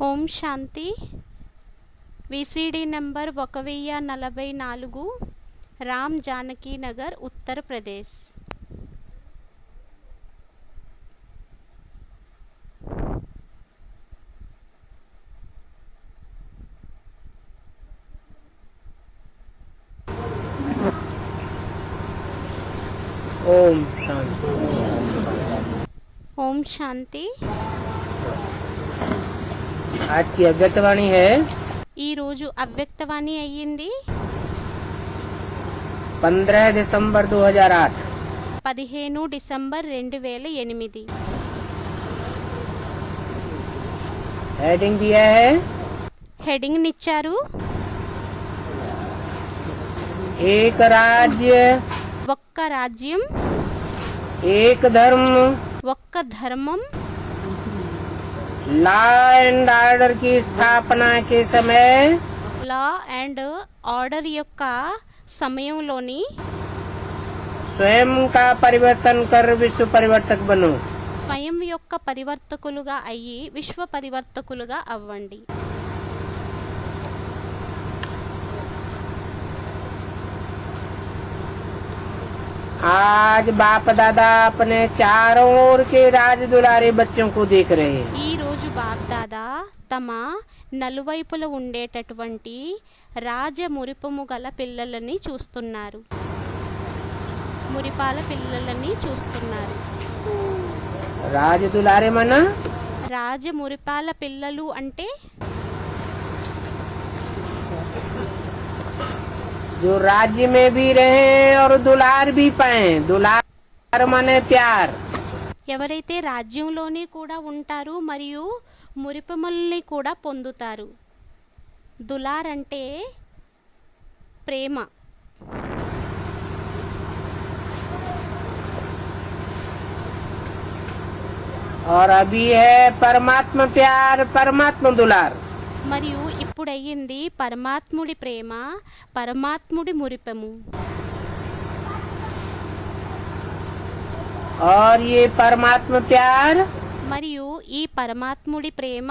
ఓం శాంతి. VCD number 1044, Ram Janaki Nagar, Uttar Pradesh. ओम शांति। ఓం శాంతి. आज की अव्यक्तवाणी है ఈరోజు అవ్యక్తవాణి అయ్యింది 15 दिसंबर 2008। 15 డిసెంబర్ 2008. हेडिंग दिया है హెడింగ్ నిచ్చారు, एक राज्य ఒక్క రాజ్యం, एक धर्म, ఒక్క ధర్మం. लॉ एंड ऑर्डर की स्थापना के समय లా అండ్ ఆర్డర్ యొక్క సమయంలోని स्वयं का परिवर्तन कर विश्व परिवर्तक बनो। స్వయం యొక్క పరివర్తకులుగా అయ్యి విశ్వ పరివర్తకులుగా అవ్వండి. आज बाप दादा अपने चारों ओर के राज दुलारे बच्चों को देख रहे हैं। ఈ రోజు బాప్దాదా తమ నలువైపుల ఉండేటటువంటి రాజ మురిపము గల పిల్లలని చూస్తున్నారు, మురిపాల పిల్లలని చూస్తున్నారు. राज दुलारे मना రాజ మురిపాల పిల్లలు అంటే जो राज्य में भी रहे और दुलार भी पाए। दुलार माने प्यार। ఎవరైతే రాజ్యంలోనే కూడా ఉంటారు మరియు మురిపముల్ని కూడా పొందుతారు. దులార్ అంటే ప్రేమ. और अभी है परमात्मा प्यार, परमात्मा दुलार। మరియు ఇప్పుడు అయ్యింది పరమాత్ముడి ప్రేమ, పరమాత్ముడి మురిపము. और ये परमात्मा प्यार మరియు ఈ పరమాత్ముడి ప్రేమ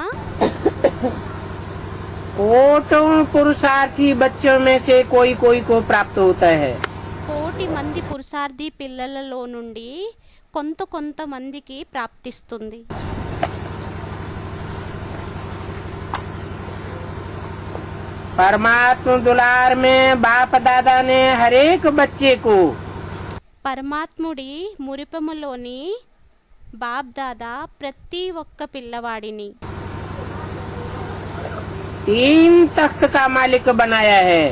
कोटों पुरुषार्थी बच्चों में से कोई कोई को प्राप्त होता है। కోటి మంది పురుషార్థి పిల్లలలో నుండి కొంతమందికి ప్రాప్తిస్తుంది. परमात्मा दुलार में बाप दादा ने हरेक बच्चे को పరమాత్ముడి మురిపములోని బాప్దాదా ప్రతి ఒక్క పిల్లవాడిని 3 तख्त का मालिक बनाया है।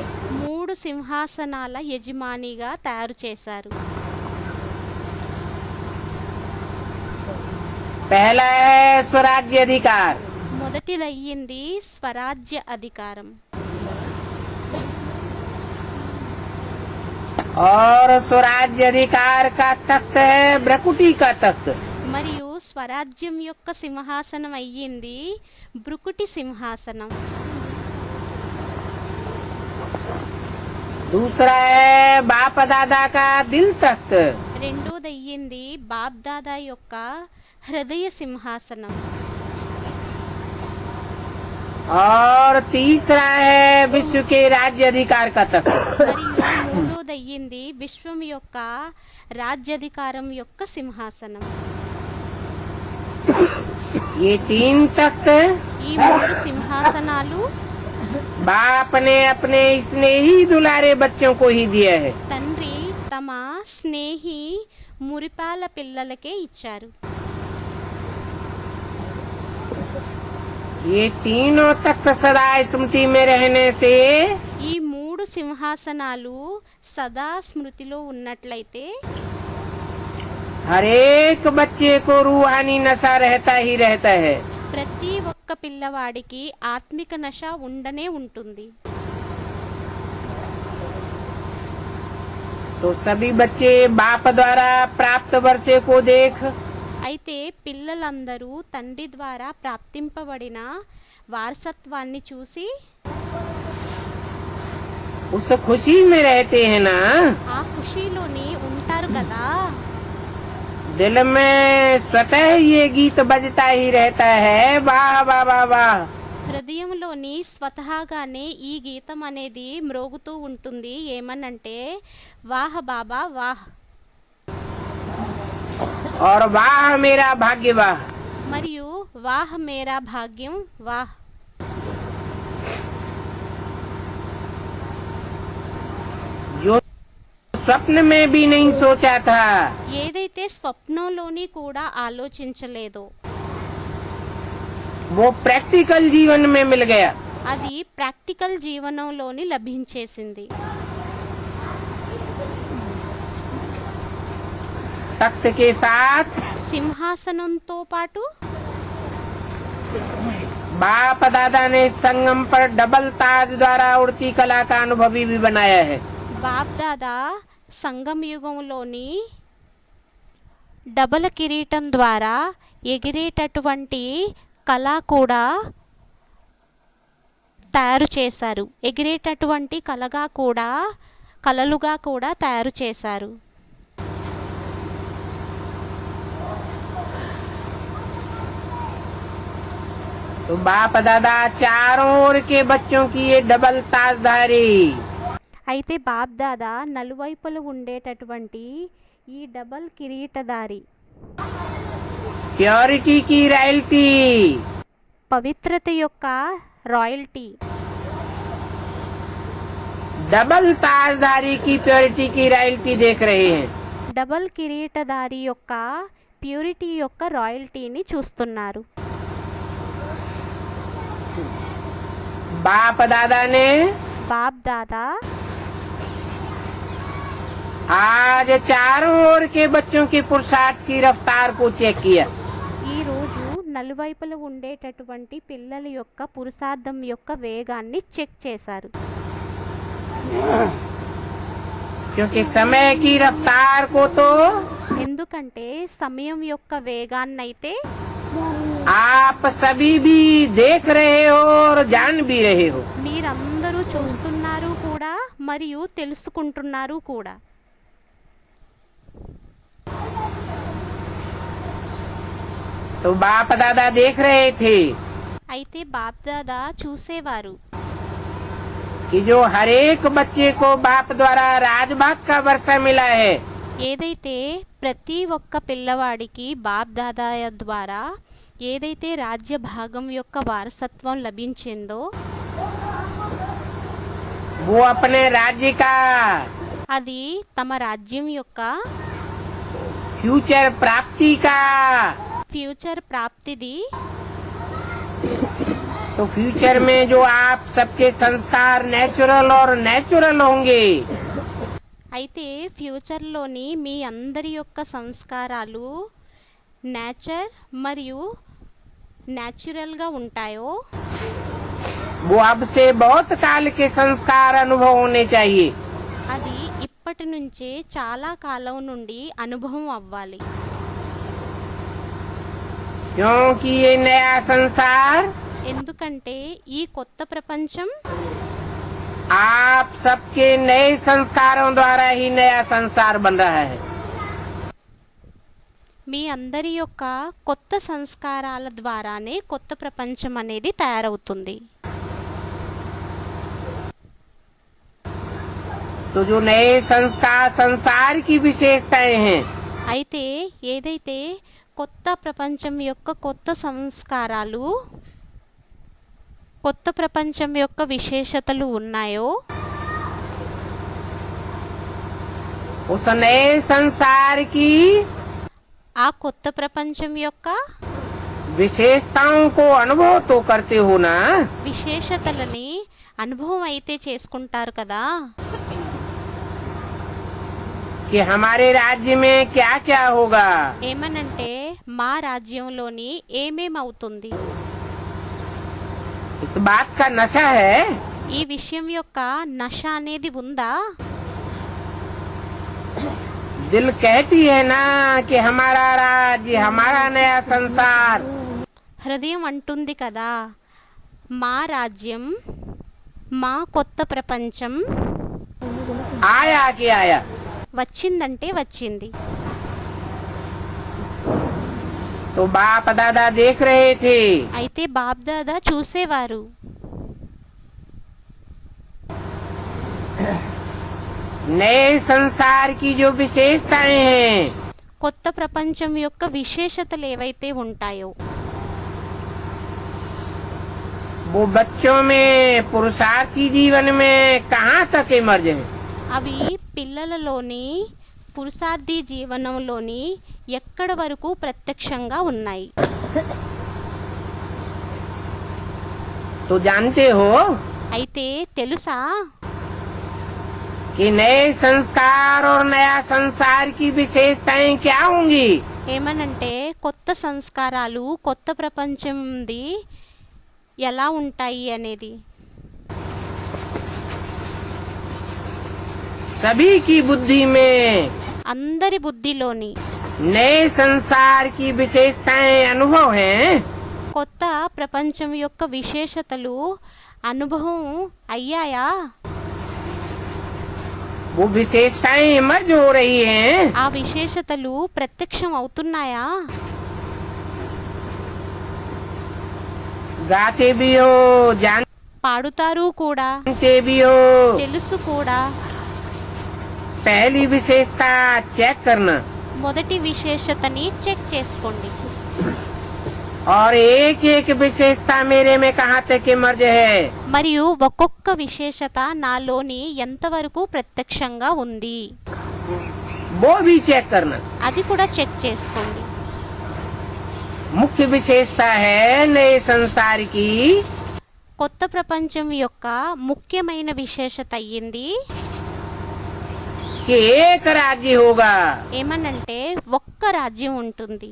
3 సింహాసనాల యజమానిగా తయారు చేశారు. पहला है स्वराज्य अधिकार। మొదటిదయ్యింది స్వరాజ్య అధికారం. और स्वराज्य अधिकार का तख्त है ब्रकुटी का तख्त। మరియు స్వరాజ్యం యొక్క సింహాసనం అయ్యింది బ్రుకుటి సింహాసనం. दूसरा है बाप दादा का दिल तख्त। రెండోదయ్యింది బాప్దాదా యొక్క హృదయ సింహాసనం. और तीसरा है विश्व के राज्य अधिकार का तख्त। మరియు మూడోదయ్యింది విశ్వం యొక్క రాజ్యాధికారం యొక్క సింహాసనం. ये 3 तख्त ఈ 3 సింహాసనాలు बाप ने अपने स्नेही दुलारे बच्चों को ही दिया है। తండ్రి తమ స్నేహి మురిపాల పిల్లలకే ఇచ్చారు. ये तीनों तख्त सदा स्मृति में रहने से ఈ 3 సింహాసనాలు సదా స్మృతిలో ఉన్నట్లయితే हर एक बच्चे को रूहानी नशा रहता ही रहता है। ప్రతి ఒక్క పిల్లవాడికి ఆత్మిక నశ ఉండనే ఉంటుంది. तो सभी बच्चे बाप द्वारा प्राप्त वर्षे को देख అయితే పిల్లలందరూ తండ్రి ద్వారా ప్రాప్తింపబడిన వారసత్వాన్ని చూసి उस खुशी में रहते हैं ना। ఆ ఖుషీలోని ఉంటారు కదా. दिल में स्वतः ये गीत बजता ही रहता है, वाह वाह वाह वाह। హృదయంలోని స్వతహాగానే ఈ గీతం అనేది మ్రోగుతూ ఉంటుంది. ఏమనంటే వాహ్ బాబా వాహ్, और वाह मेरा भाग्य वाह। మరియు వాహ్ మేరా భాగ్యం వాహ్. जो स्वप्न में भी नहीं सोचा था ఏదైతే స్వప్నంలోని కూడా ఆలోచించలేదో वो प्रैक्टिकल जीवन में मिल गया। అది ప్రాక్టికల్ జీవనంలోని లభించేసింది. तख्त के साथ సింహాసనంతో పాటు बाप दादा ने संगम पर डबल ताज द्वारा उड़ती कला का अनुभवी भी बनाया है। బాప్ దాదా సంగం యుగంలోని డబల్ కిరీటం ద్వారా ఎగిరేటటువంటి కళ కూడా తయారు చేశారు. ఎగిరేటటువంటి కళలుగా కూడా తయారు చేశారు. तो बाप दादा चारों ओर के बच्चों की ये डबल ताजधारी అయితే బాప్ దాదా నలువైపులు ఉండేటటువంటి ఈ డబల్ కిరీటధారి, प्योरिटी की रॉयल्टी, పవిత్రత యొక్క రాయల్టీ, डबल ताजधारी की प्योरिटी की रॉयल्टी देख रहे हैं। డబల్ కిరీటధారి యొక్క ప్యూరిటీ యొక్క రాయల్టీని చూస్తున్నారు. बाप दादा ने బాప్ దాదా आज चारों ओर के बच्चों के पुरुषार्थ की रफ्तार को चेक किया। ఈ రోజు నలువైపులు ఉండేటటువంటి పిల్లల యొక్క పురుషార్థం యొక్క వేగాన్ని చెక్ చేశారు. क्योंकि समय की रफ्तार को तो ఎందుకంటే సమయం యొక్క వేగాన్నైతే आप सभी भी देख रहे हो और जान भी रहे हो। మీరందరూ చూస్తున్నారు కూడా మరియు తెలుసుకుంటున్నారు కూడా. तो बाप दादा देख रहे थे అయితే బాప్ దాదా చూసేవారు कि जो हर एक बच्चे को बाप द्वारा राजभाग का वर्षा मिला है, ఏదైతే ప్రతి ఒక్క పిల్లవాడికి బాప్ దాదా ద్వారా ఏదైతే రాజ్య భాగం యొక్క వారసత్వం లభించిందో वो अपने राज्य का అది తమ రాజ్యం యొక్క फ्यूचर प्राप्ति का, ఫ్యూచర్ ప్రాప్తిది. तो फ्यूचर में जो आप सबके संस्कार नेचुरल और नेचुरल होंगे, అయితే ఫ్యూచర్లోని మీ అందరి యొక్క సంస్కారాలు నేచర్ మరియు న్యాచురల్గా ఉంటాయో वो अब से बहुत काल के संस्कार अनुभव होने चाहिए। అది ఇప్పటి నుంచే చాలా కాలం నుండి అనుభవం అవ్వాలి. क्योंकि ये नया संसार ఎందుకంటే ఈ కొత్త ప్రపంచం आप सबके नए संस्कारों द्वारा ही नया संसार बन रहा है। మీ అందరి యొక్క కొత్త సంస్కారాల ద్వారానే కొత్త ప్రపంచం అనేది తయారవుతుంది. तो जो नए संस्कार संसार की विशेषताएं हैं, అయితే ఏదైతే కొత్త ప్రపంచం యొక్క కొత్త సంస్కారాలు కొత్త ప్రపంచం యొక్క విశేషతలు ఉన్నాయో उस नए संसार की ఆ కొత్త ప్రపంచం యొక్క विशेषताओं को अनुभव तो करते हो ना। విశేషతలని అనుభవం అయితే చేసుకుంటారు కదా. कि हमारे राज्य में क्या क्या होगा, ఏమనంటే మా రాజ్యంలోని ఏమేమవుతుంది, इस बात का नशा है। ఈ విషయం యొక్క నశ అనేది ఉందా. दिल कहती है ना कि हमारा राज्य हमारा नया संसार, హృదయం అంటుంది కదా మా రాజ్యం మా కొత్త ప్రపంచం आया कि आया। వచ్చిందంటే వచ్చింది. तो बाप दादा देख रहे थे। అయితే బాబ్దాదా చూసేవారు. नए संसार की जो विशेषताएं हैं కొత్త ప్రపంచం యొక్క విశేషతలు ఏవైతే ఉంటాయో वो बच्चों में पुरुषार्थी जीवन में कहाँ तक इमर्ज है। అవి పిల్లలలోని పురుషార్థి జీవనంలోని ఎక్కడ వరకు ప్రత్యక్షంగా ఉన్నాయి. तो जानते हो అయితే తెలుసా कि नए संस्कार और नया संसार की विशेषताएं क्या होंगी। ఏమనంటే కొత్త సంస్కారాలు కొత్త ప్రపంచంది ఎలా ఉంటాయి అనేది सभी की बुद्धि में అందరి బుద్ధిలోని नए संसार की विशेषताएं अनुभव हैं। కొత్త ప్రపంచం యొక్క విశేషతలు అనుభవం అయ్యాయా, वो विशेषताएं इमर्ज हो रही हैं। ఆ విశేషతలు ప్రత్యక్షం అవుతున్నాయా, गाते भी हो, పాడుతారు కూడా, जानते भी हो। తెలుసు కూడా. पहली विशेषता चेक करना మొదటి విశేషతని చెక్ చేసుకోండి. और एक एक विशेषता मेरे में कहाँ तक इमर्ज है। మరియు ఒక్కొక్క విశేషత నాలోని ఎంతవరకు ప్రత్యక్షంగా ఉంది वो भी चेक करना। అది కూడా చెక్ చేసుకోండి. मुख्य विशेषता है नए संसार की కొత్త ప్రపంచం యొక్క ముఖ్యమైన విశేషత అయ్యింది कि एक राज्य होगा। ఏమనంటే ఒక్క రాజ్యం ఉంటుంది.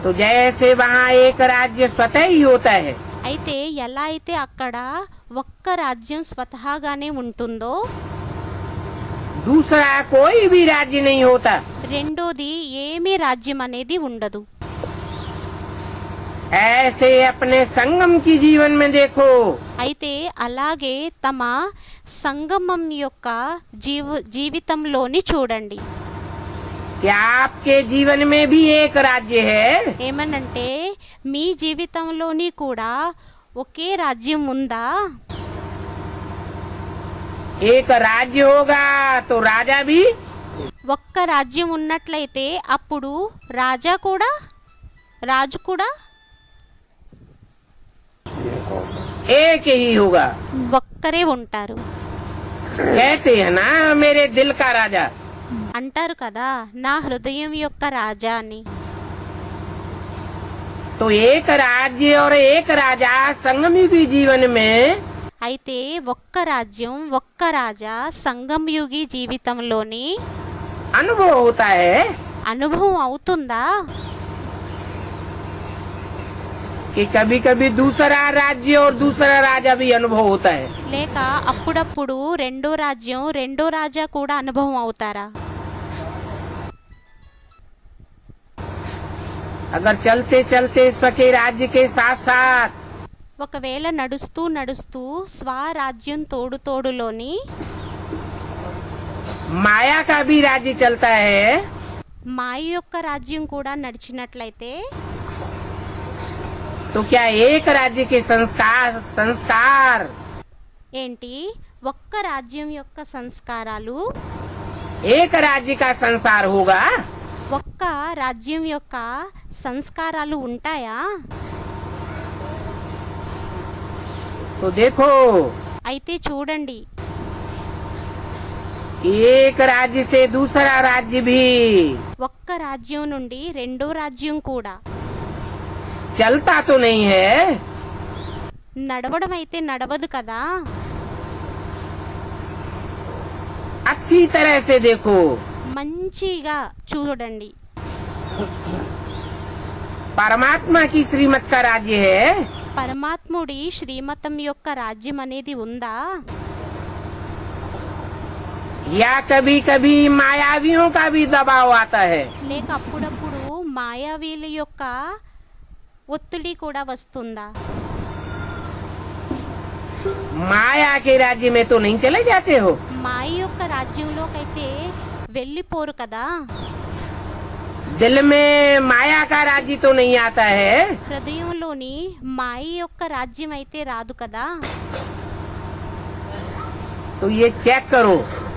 तो जैसे वहाँ एक राज्य स्वतः ही होता है, అయితే ఎలా అయితే అక్కడ ఒక్క రాజ్యం స్వతహాగానే ఉంటుందో दूसरा कोई भी राज्य नहीं होता। రెండోది ఏమీ రాజ్యం అనేది ఉండదు. ऐसे अपने संगम की जीवन में देखो। అయితే అలాగే తమ సంగమం యొక్క జీవితంలోని చూడండి. क्या आपके जीवन में भी एक राज्य है। ఏమనంటే మీ జీవితంలోని కూడా ఒకే రాజ్యం ఉందా. एक राज्य होगा तो राजा भी ఒక్క రాజ్యం ఉన్నట్లయితే అప్పుడు రాజు కూడా एक ही होगा। ఒక్కరే ఉంటారు. कहते हैं ना मेरे दिल का राजा। అంటారు కదా నా హృదయం యొక్క రాజా అని. तो एक राज्य और एक राजा संगमयुगी जीवन में అయితే ఒక్క రాజ్యం ఒక్క రాజా సంగంయుగి జీవితంలోని अनुभव होता है అనుభవం అవుతుందా. कि कभी कभी दूसरा राज्य और दूसरा राजा भी अनुभव होता है। లేక అప్పుడప్పుడు రెండో రాజ్యం రెండో రాజా కూడా అనుభవం అవుతారా. अगर चलते चलते स्वके राज्य के साथ साथ ఒకవేళ నడుస్తూ నడుస్తూ స్వరాజ్యం తోడులోని माया का भी राज्य चलता है, మాయ యొక్క రాజ్యం కూడా నడిచినట్లయితే तो क्या एक राज्य के संस्कार ఏంటి ఒక్క రాజ్యం యొక్క సంస్కారాలు एक राज्य का संसार होगा। ఒక్క రాజ్యం యొక్క సంస్కారాలు ఉంటాయా. तो देखो అయితే చూడండి एक राज्य से दूसरा राज्य भी ఒక్క రాజ్యం నుండి రెండో రాజ్యం కూడా चलता तो नहीं है। నడవడం అయితే నడవదు కదా. अच्छी तरह से देखो మంచిగా చూడండి. परमात्मा की श्रीमत का राज्य है, పరమాత్ముడి శ్రీమతం యొక్క రాజ్యం అనేది ఉందా. या कभी कभी मायावियों का भी दबाव आता है। లేక అప్పుడప్పుడు మాయావీల యొక్క ఒత్తిడి కూడా వస్తుందా. माया के राज्य में तो नहीं चले जाते हो। మాయ యొక్క రాజ్యంలోకైతే వెళ్ళిపోరు కదా. दिल में माया का राज्य तो नहीं आता है। హృదయంలోని మాయ యొక్క రాజ్యం అయితే రాదు కదా. तो ये चेक करो।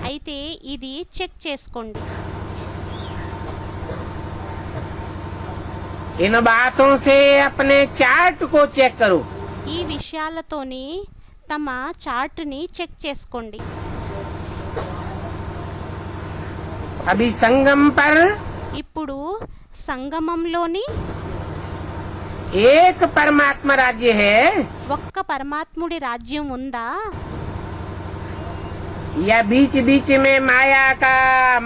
అయితే ఇది చెక్ చేసుకోండి. इन बातों से अपने चार्ट को चेक करो। ఈ విషయాలతోని తమ చార్ట్ని చెక్ చేసుకోండి. अभी संगम पर ఇప్పుడు సంగమంలోని एक परमात्मा राज्य है ఒక్క పరమాత్ముడి రాజ్యం ఉందా, या बीच बीच में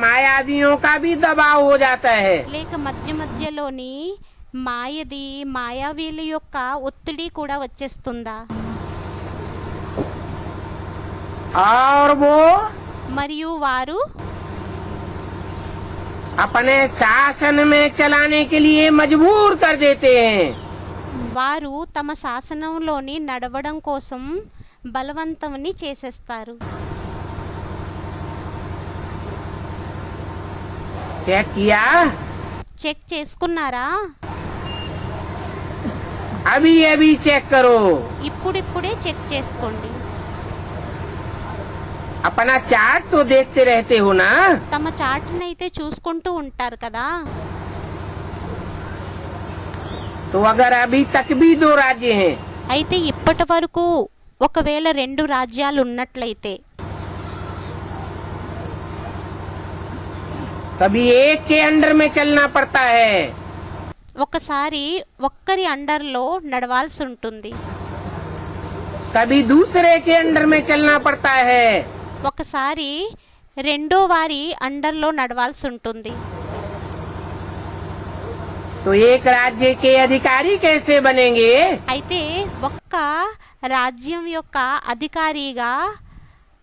मायावियों का भी दबाव हो जाता है। లేక మధ్య మధ్యలోని మాయది మాయావీల యొక్క ఒత్తిడి కూడా వచ్చేస్తుందా, और वो మరియు వారు अपने शासन में चलाने के लिए मजबूर कर देते हैं। వారు తమ శాసనంలోని నడవడం కోసం బలవంతంని చేసేస్తారు. चेक किया? చెక్ చేసుకున్నారా? अभी अभी चेक करो। ఇప్పుడిప్పుడే చెక్ చేసుకోండి. अपना चार्ट तो देखते रहते हो ना। తమ చార్ట్ని అయితే చూసుకుంటూ ఉంటారు కదా. तो अगर अभी तक भी 2 राज्य हैं, అయితే ఇప్పటి వరకు ఒకవేళ 2 రాజ్యాలు ఉన్నట్లయితే कभी एक के अंडर में चलना पड़ता है, ఒకసారి ఒక్కరి అండర్లో నడవాల్సి ఉంటుంది, कभी दूसरे के अंडर में चलना पड़ता है। ఒకసారి రెండో వారి అండర్లో నడవాల్సి ఉంటుంది. तो एक राज्य के अधिकारी कैसे बनेंगे? అయితే ఒక్క రాజ్యం యొక్క అధికారిగా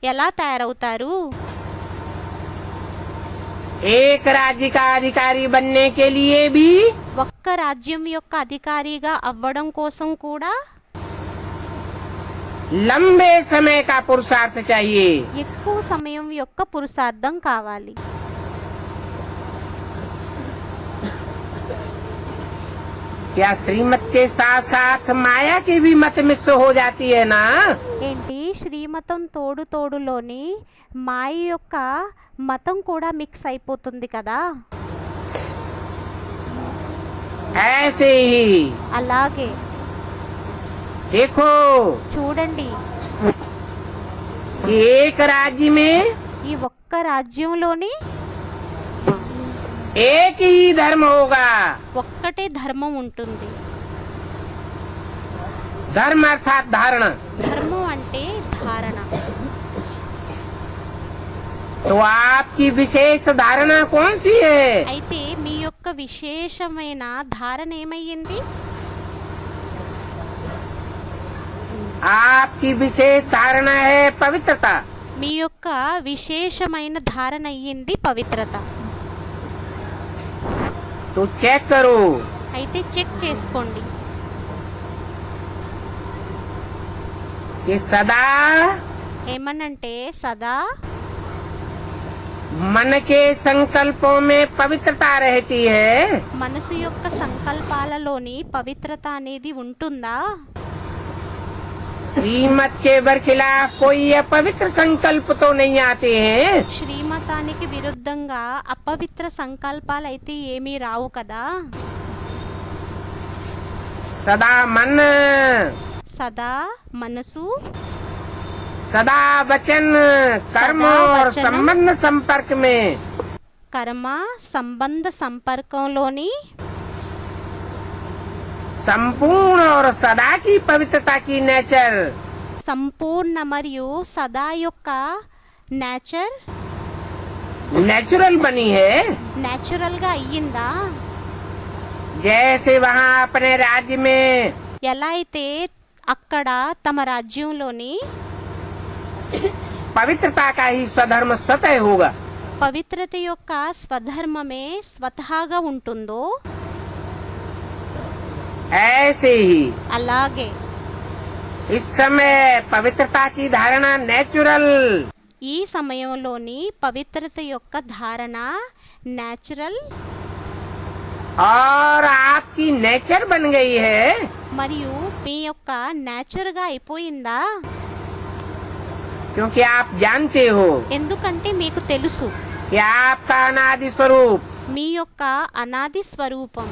ఎలా తయారవుతారు? एक राज्य का अधिकारी बनने के लिए भी ఒక్క రాజ్యం యొక్క అధికారిగా అవ్వడం కోసం కూడా लंबे समय का पुरुषार्थ चाहिए। ఎక్కువ సమయం యొక్క పురుషార్థం కావాలి. क्या श्रीमत के साथ साथ माया की भी मत मिक्स हो जाती है ना? ఏంటి, శ్రీమతం తోడు తోడులోని మాయ యొక్క మతం కూడా మిక్స్ అయిపోతుంది కదా. ऐसे ही అలాగే देखो చూడండి, कि एक राज्य में ఈ ఒక్క రాజ్యంలోని एक ही धर्म होगा। ఒక్కటే ధర్మం ఉంటుంది. धर्म अर्थात धारणा। ధర్మం అంటే ధారణ. तो आपकी विशेष धारणा कौन सी है? అయితే మీ యొక్క విశేషమైన ధారణ ఏమయ్యింది? आपकी विशेष धारणा है पवित्रता। మీ యొక్క విశేషమైన ధారణ అయ్యింది పవిత్రత. तो चेक करो। అయితే చెక్ చేసుకోండి. कि सदा ఏమనంటే సదా मन के संकल्पों में पवित्रता रहती है। మనసు యొక్క సంకల్పాలలోని పవిత్రత అనేది ఉంటుందా? श्रीमत के बरखिलाफ कोई अपवित्र संकल्प तो नहीं आते हैं। శ్రీమతానికి విరుద్ధంగా అపవిత్ర సంకల్పాలు అయితే ఏమీ రావు కదా. सदा मन, సదా మనసు, सदा वचन, कर्म सदा और वचन, संबंध संपर्क में కర్మ సంబంధ సంపర్కంలోని संपूर्ण और सदा की पवित्रता की नेचर సంపూర్ణ మరియు సదా యొక్క नेचुरल बनी है। నేచురల్ గా అయ్యిందా? जैसे वहाँ अपने राज्य में ఎలా అయితే అక్కడ తమ రాజ్యంలోని पवित्रता का ही स्वधर्म स्वतः होगा, పవిత్రత యొక్క స్వధర్మమే స్వతహాగా ఉంటుందో ऐसे ही అలాగే इस समय पवित्रता की धारणा नेचुरल ఈ సమయంలోని పవిత్రత యొక్క ధారణ నేచురల్ और आपकी नेचर बन गई है, మరియు మీ యొక్క నేచర్గా అయిపోయిందా? क्योंकि आप जानते हो ఎందుకంటే మీకు తెలుసు कि आपका अनादि स्वरूप మీ యొక్క అనాది స్వరూపం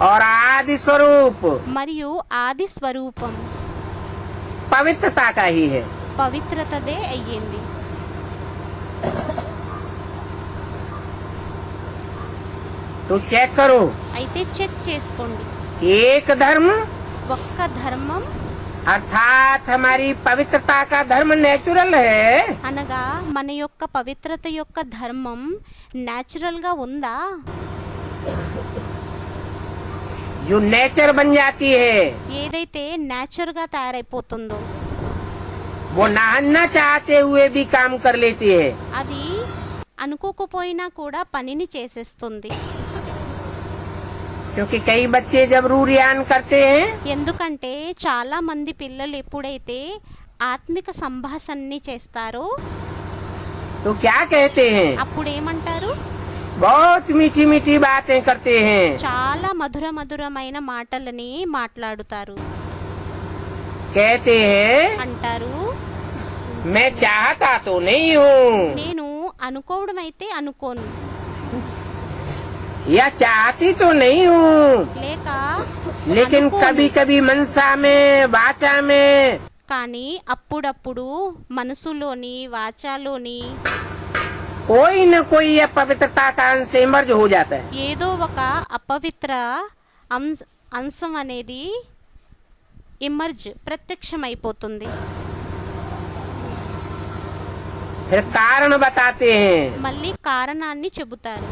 और आदि स्वरूप మరియు ఆది స్వరూపం पवित्रता का ही है। పవిత్రతదే అయ్యింది. तो चेक करो, అయితే చెక్ చేసుకోండి. एक धर्म ఒక్క ధర్మం अर्थात हमारी पवित्रता का धर्म नेचुरल है, అనగా మన యొక్క పవిత్రత యొక్క ధర్మం న్యాచురల్ గా ఉందా? जो नेचर बन जाती है ఏదైతే న్యాచురల్ గా తయారైపోతుందో वो नहाना चाहते हुए भी काम कर लेती है। అది అనుకోకపోయినా కూడా పనిని చేసేస్తుంది. क्योंकि कई बच्चे जब रूरियान करते हैं ఎందుకంటే చాలా మంది పిల్లలు ఎప్పుడైతే ఆత్మిక సంభాషణని చేస్తారో तो क्या कहते हैं, అప్పుడు ఏమంటారు? बहुत मीठी मीठी बातें करते हैं, చాలా మధురమైన మాటలని మాట్లాడుతారు. कहते हैं అంటారు, मैं चाहता तो नहीं हूँ నేను అనుకోవడం అయితే అనుకోను, या चाहती तो नहीं हूँ, లేక लेकिन అనుకోను. कभी कभी मनसा में वाचा में కానీ అప్పుడప్పుడు మనసులోని వాచాలోని कोई न कोई अपवित्रता का अंश इमर्ज हो जाता है। ఏదో ఒక అపవిత్ర అంశం అనేది ప్రత్యక్షమైపోతుంది. फिर कारण बताते हैं, మళ్ళీ కారణాన్ని చెబుతారు.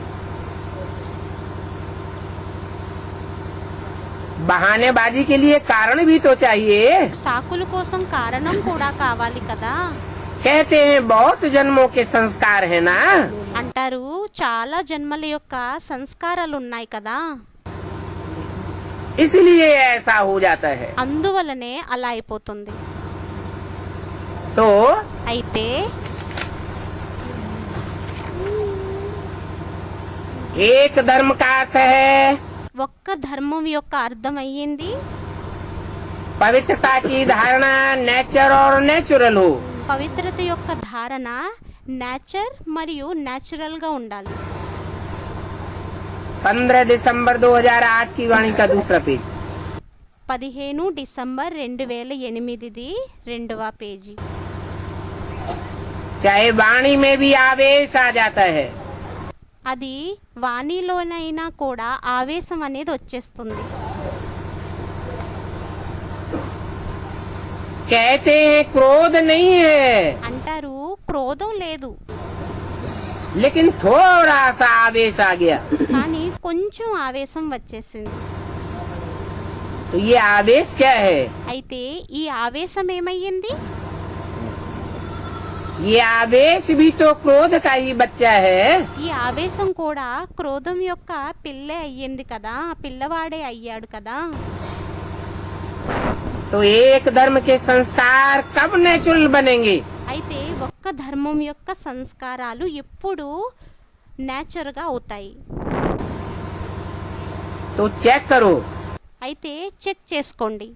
बहानेबाजी के लिए कारण भी तो चाहिए। సాకుల కోసం కారణం కూడా కావాలి కదా. कहते हैं बहुत जन्मों के संस्कार है ना, అంటారు, చాలా జన్మల యొక్క సంస్కారాలు ఉన్నాయి కదా, इसलिए ऐसा हो जाता है। అందువలనే అలా అయిపోతుంది. तो అయితే एक धर्म का अर्थ है ఒక్క ధర్మం యొక్క అర్థం అయ్యింది पवित्रता की धारणा नेचर और नेचुरल हो। పవిత్రత యొక్క ధారణ నేచర్ మరియు న్యాచురల్ గా ఉండాలి. 15 दिसंबर 2008 की वाणी का दूसरा पेज। 15 డిసెంబర్ 2008 రెండవ పేజీ. चाहे वाणी में भी आवेश आ जाता है, అది వాణిలోనైనా కూడా ఆవేశం అనేది వచ్చేస్తుంది. कहते हैं क्रोध नहीं है, అంటారు, క్రోధం లేదు, लेकिन थोड़ा सा आवेश आ गया। కానీ కొంచెం ఆవేశం వచ్చేసింది. तो ये आवेश क्या है? అయితే ఈ ఆవేశం ఏమయ్యింది? ये आवेश भी तो क्रोध का ही बच्चा है। ఈ ఆవేశం కూడా క్రోధం యొక్క పిల్లే అయ్యింది కదా, పిల్లవాడే అయ్యాడు కదా. तो एक धर्म के संस्कार कब नेचुरल बनेंगे? అయితే ఒక్క ధర్మం యొక్క సంస్కారాలు ఎప్పుడు నేచర్గా అవుతాయి? तो चेक करो, అయితే చెక్ చేసుకోండి.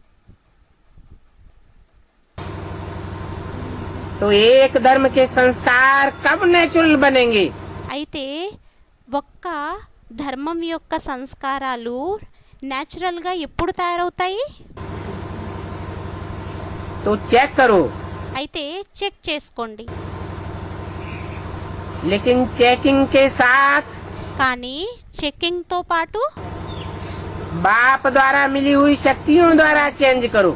तो एक धर्म के संस्कार कब नेचुरल बनेंगे? అయితే ఒక్క ధర్మం యొక్క సంస్కారాలు నేచురల్గా ఎప్పుడు తయారవుతాయి? तो चेक करो, అయితే చెక్ చేసుకోండి. लेकिन चेकिंग के साथ కానీ చెకింగ్తో పాటు बाप द्वारा मिली हुई शक्तियों द्वारा चेंज करो।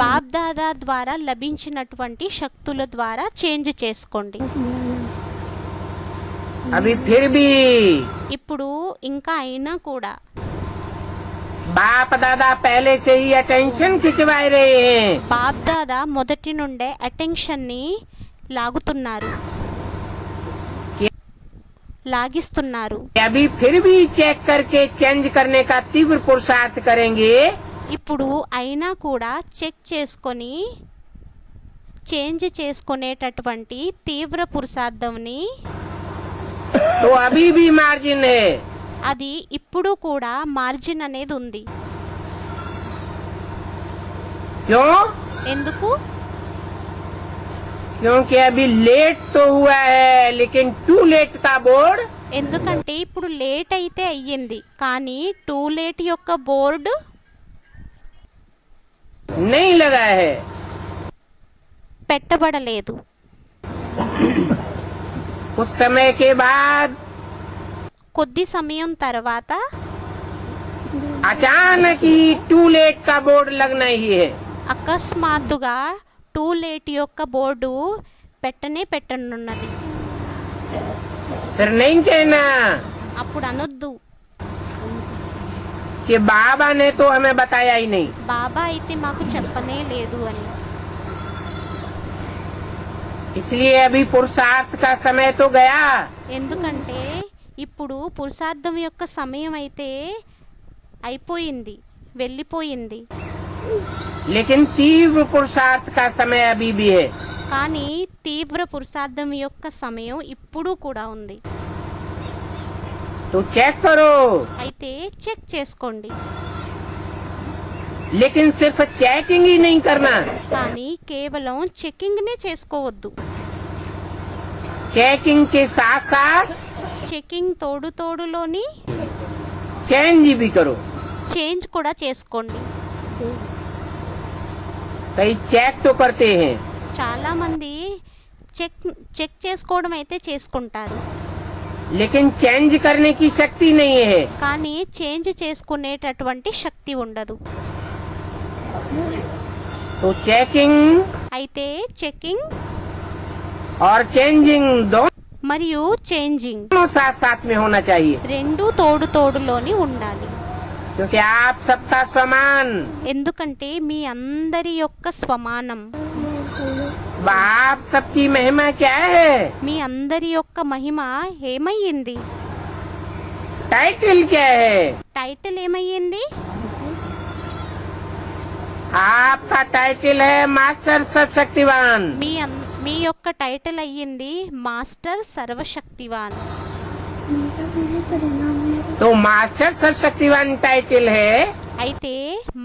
బాప్ దాదా ద్వారా లభించినటువంటి శక్తుల ద్వారా చేంజ్ చేసుకోండి. अभी फिर भी ఇప్పుడు ఇంకా అయినా కూడా बाप दादा पहले से ही अटेंशन खिंचवाए रहे हैं। బాప్ దాదా మొదటి నుండే అటెన్షన్ని లాగుతున్నారు, లాగిస్తున్నారు. अभी फिर भी चेक करके चेंज करने का तीव्र पुरुषार्थ करेंगे ఇప్పుడు అయినా కూడా చెక్ చేసుకొని చేంజ్ చేసుకునేటటువంటి తీవ్ర పురుషార్థంని तो अभी भी मार्जिन है। అది ఇప్పుడు కూడా మార్జిన్ అనేది ఉంది. क्यों? ఎందుకు? क्योंकि अभी लेट तो हुआ है लेकिन टू लेट का बोर्ड ఎందుకంటే ఇప్పుడు లేట్ అయితే అయ్యింది, కానీ టూ లేట్ యొక్క బోర్డు नहीं लगा है. పెట్టబడలేదు. कुछ समय के बाद కొద్ది సమయం తర్వాత अचानक ही टू लेट का बोर्ड लगना ही है. అకస్మాత్తుగా టూ లేట్ యొక్క బోర్డు పెట్టనున్నది. फिर नहीं कहना అప్పుడు అనొద్దు, कि बाबा ने तो हमें बताया ही नहीं. బాబా అయితే మాకు చెప్పనే లేదు అని. इसलिए अभी पुरुषार्थ का समय तो गया, ఎందుకంటే ఇప్పుడు పురుషార్థం యొక్క సమయం అయితే అయిపోయింది, వెళ్ళిపోయింది. लेकिन तीव्र पुरुषार्थ का समय अभी भी है. కానీ తీవ్ర పురుషార్థం యొక్క సమయం ఇప్పుడు కూడా ఉంది. तो चेक करो, అయితే చెక్ చేసుకోండి. लेकिन सिर्फ चेकिंग ही नहीं करना. కానీ కేవలం చెకింగ్నే చేసుకోవద్దు. चेकिंग के साथ साथ చెకింగ్ తోడులోని चेंज भी करो. చేంజ్ కూడా చేసుకోండి. कई चेक तो करते हैं, చాలా మంది చెక్ చేసుకోవడం అయితే చేసుకుంటారు, लेकिन चेंज करने की शक्ति नहीं है. కానీ చేంజ్ చేసుకునేటటువంటి శక్తి ఉండదు. तो चेकिंग అయితే చెకింగ్ और चेंजिंग మరియు చేంజింగ్ दोनों साथ साथ में होना चाहिए. రెండు తోడులోని ఉండాలి. क्योंकि आप सबका समान, ఎందుకంటే మీ అందరి యొక్క స్వమానం, आप सबकी महिमा क्या है? మీ అందరి యొక్క మహిమ ఏమయ్యింది? टाइटल क्या है? టైటిల్ ఏమయ్యింది? आपका टाइटल है मास्टर सर्वशक्तिवान. మీ యొక్క టైటిల్ అయ్యింది మాస్టర్ సర్వశక్తివాన్. तो मास्टर सर्वशक्तिवान टाइटल है, అయితే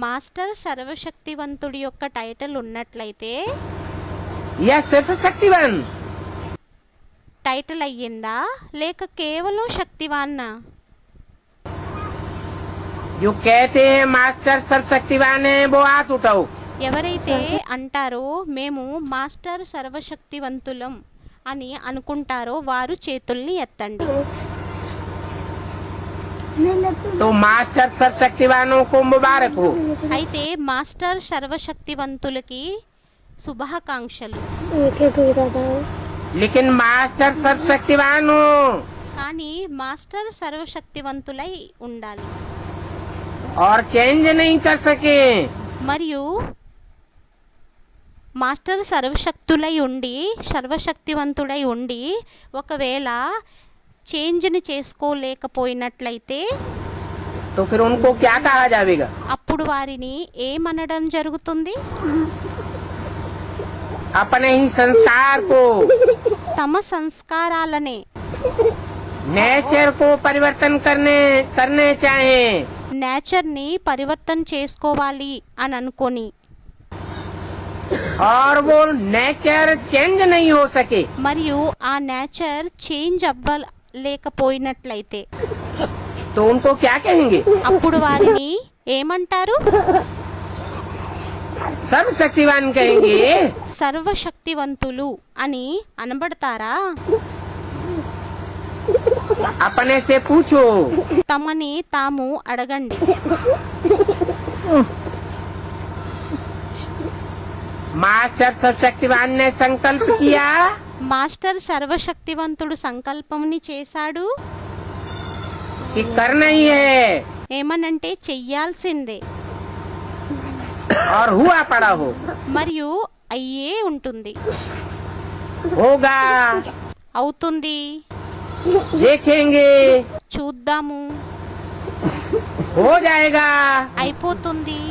మాస్టర్ సర్వశక్తివంతుడి యొక్క టైటిల్ ఉన్నట్లయితే या सिर्फ शक्तिवान? టైటిల్ అయ్యిందా లేక కేవలం శక్తివాన్నా? जो कहते हैं मास्टर सर्वशक्तिवान है वो हाथ उठाओ. ఎవరైతే అంటారో మేము మాస్టర్ సర్వశక్తివంతులం అని అనుకుంటారో వారు చేతుల్ని ఎత్తండి. तो मास्टर सर्वशक्तिवानों को मुबारक हो. అయితే మాస్టర్ సర్వశక్తివంతులకి శుభాకాంక్షలు. लेकिन मास्टर सर्वशक्तिवान हो కానీ మాస్టర్ సర్వశక్తివంతులై ఉండాలి. और चेंज नहीं कर सके మరియు మాస్టర్ సర్వశక్తివంతుడై ఉండి ఒకవేళ చేంజ్ని చేసుకోలేకపోయినట్లయితే तो फिर उनको क्या कहा जाएगा? అప్పుడు వారిని ఏమనడం జరుగుతుంది? अपने ही संस्कार को, తమ సంస్కారాలనే, नेचर को परिवर्तन करने चाहे, నేచర్ని పరివర్తన చేసుకోవాలి అని అనుకొని और वो नेचर चेंज नहीं हो सके మరియు ఆ నేచర్ చేంజ్ అవ్వలేకపోయినట్లయితే तो उनको क्या कहेंगे? అప్పుడు వారిని ఏమంటారు? सर्वशक्तिवान कहेंगे. సర్వశక్తివంతులు అని అనబడతారా? अपने से पूछो, తమని తాము అడగండి. मास्टर सर्वशक्तिवान ने संकल्प किया మాస్టర్ సర్వశక్తివంతుడు సంకల్పంని చేశాడు. कि करना ही है ఏమనంటే చెయ్యాల్సిందే और हुआ पड़ा हो. మరియు అయ్యే ఉంటుంది, होगा, అవుతుంది, देखेंगे, చూద్దాము, हो जाएगा. అయిపోతుంది.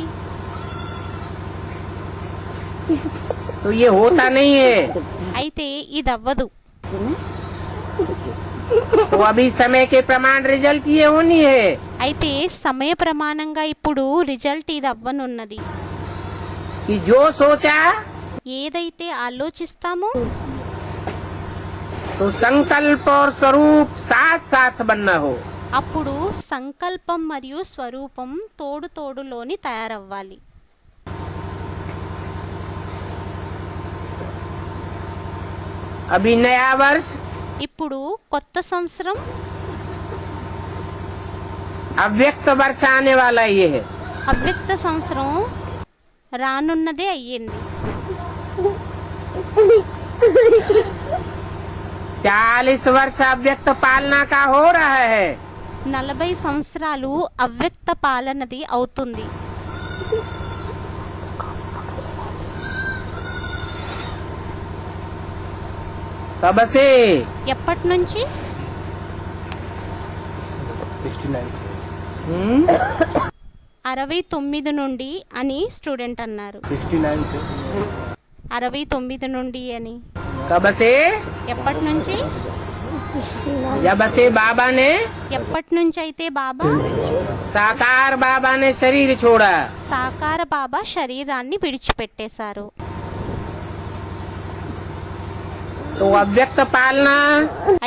तो ये होता नहीं है. అయితే ఇది అవ్వదు. तो अभी समय के प्रमाण रिजल्ट ये होनी है అయితే సమయ ప్రమాణంగా ఇప్పుడు రిజల్ట్ ఇది అవ్వనున్నది. कि जो सोचा ఏదైతే ఆలోచిస్తామో तो संकल्प और स्वरूप साथ साथ बनना हो. అప్పుడు సంకల్పం మరియు స్వరూపం తోడు తోడులోని తయారవ్వాలి. अभी नया वर्ष ఇప్పుడు కొత్త సంవత్సరం अव्यक्त वर्ष आने वाला ये है. అవ్యక్త సంవత్సరం రానున్నదే అయ్యింది. 40 वर्ष अव्यक्त पालना का हो रहा है. 40 సంవత్సరాలు అవ్యక్త పాలనది అవుతుంది. तब से ఎప్పటి నుంచి? 69 నుండి అని స్టూడెంట్ అన్నారు. 69 నుండి అని. तब से ఎప్పటి నుంచి? जब से बाबा ने ఎప్పటి నుంచి అయితే బాబా साकार बाबा ने शरीर छोड़ा. సాకార బాబా శరీరాన్ని విడిచిపెట్టేశారు. तो अव्यक्त पालना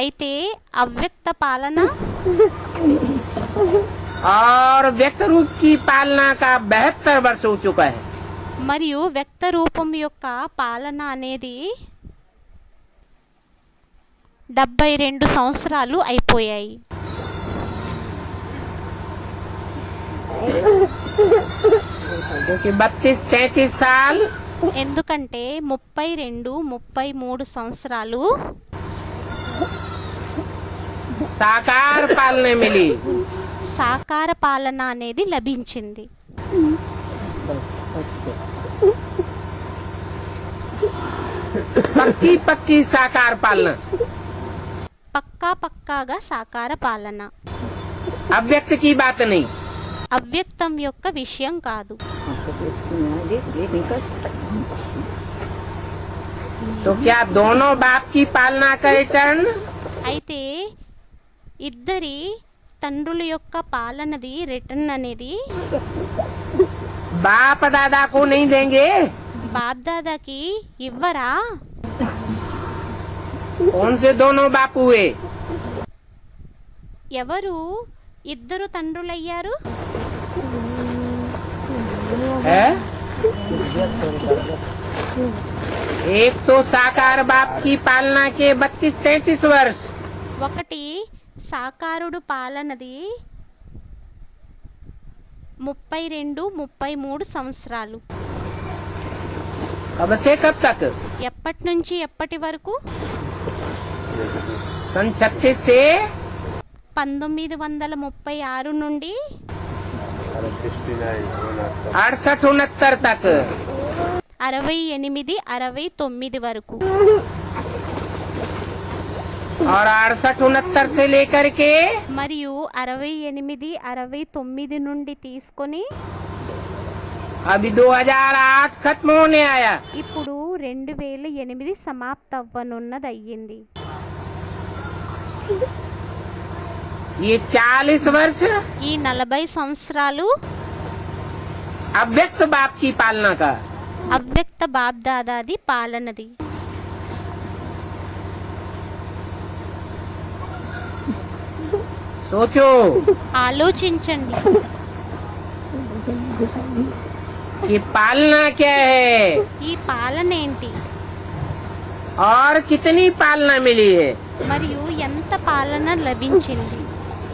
అయితే అవ్యక్త పాలన और व्यक्त रूप की पालना का 72 वर्ष हो चुका है. మరియు వ్యక్త రూపం యొక్క పాలన అనేది 72 సంవత్సరాలు అయిపోయాయి. क्योंकि 32-33 साल ఎందుకంటే 32-33 సంవత్సరాలు साकार पालने मिली. సాకార పాలన అనేది లభించింది. पक्की पक्की साकार पालना. పక్కాగా సాకార పాలన. अव्यक्त की बात नहीं. అవ్యక్తం యొక్క విషయం కాదు. तो क्या दोनों बाप की पालना का रिटर्न అయితే ఇద్దరి తండ్రుల యొక్క పాలనది రిటర్న్ అనేది बाप दादा को नहीं देंगे? బాబ్దాదాకి ఇవ్వరా? कौन से दोनों बाप हुए? ఎవరు ఇద్దరు తండ్రులయ్యారు? है? एक तो साकार बाप की पालना के 32-33 वर्ष. ఒకటి సాకారుడు పాలనది 32-33 సంవత్సరాలు. कब से कब तक? ఎప్పటి నుంచి ఎప్పటి వరకు? सन 36 से 1936 నుండి 68-69 तक. 68-69 వరకు. और 68-69 से लेकर के మరియు 68-69 నుండి తీసుకొని अभी 2008 खत्म होने आया. ఇప్పుడు 2008 సమాప్త అవ్వనున్నది అయ్యింది. ये 40 वर्ष ఈ 40 సంవత్సరాలు अव्यक्त बाप की पालना का. అవ్యక్త బాబ్దాదాది పాలనది. सोचो ఆలోచించండి कि पालना क्या है ఈ పాలన ఏంటి, और कितनी पालना मिली है. మరియు ఎంత పాలన లభించింది.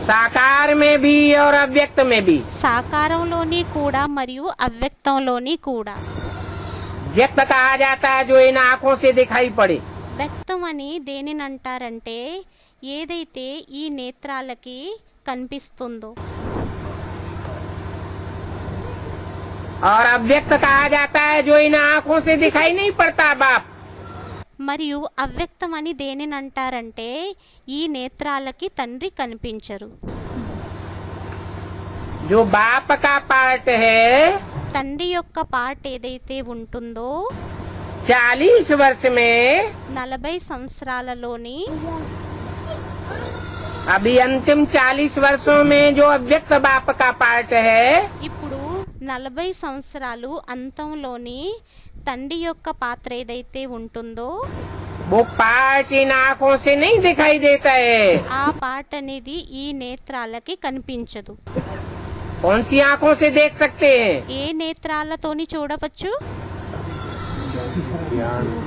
साकार में भी और अव्यक्त में भी. సాకారంలోని కూడా మరియు అవ్యక్తంలోని కూడా. व्यक्त कहा जाता है जो इन आँखों से दिखाई पड़े. వ్యక్తం అని దేనిని అంటారంటే ఏదైతే ఈ నేత్రాలకి కనిపిస్తుందో. और अव्यक्त कहा जाता है जो इन आँखों से दिखाई नहीं पड़ता बाप. మరియు అవ్యక్తం అని దేనిని అంటారంటే ఈ నేత్రాలకి తండ్రి కనిపించరు. जो बाप का पार्ट है తండ్రి యొక్క పార్ట్ ఏదైతే ఉంటుందో 40 वर्ष में 40 సంవత్సరాలలోని अभी अंतिम 40 वर्षों में जो अव्यक्त बाप का पार्ट है ఇప్పుడు 40 సంవత్సరాలు అంతంలోని తండ్రి యొక్క పాత్ర ఏదైతే ఉంటుందో वो पार्ट इन आँखों से नहीं दिखाई देता है। ఆ పార్ట్ అనేది ఈ నేత్రాలకి కనిపించదు. कौन सी आँखों से देख सकते हैं? ఏ నేత్రాలతోని చూడవచ్చు?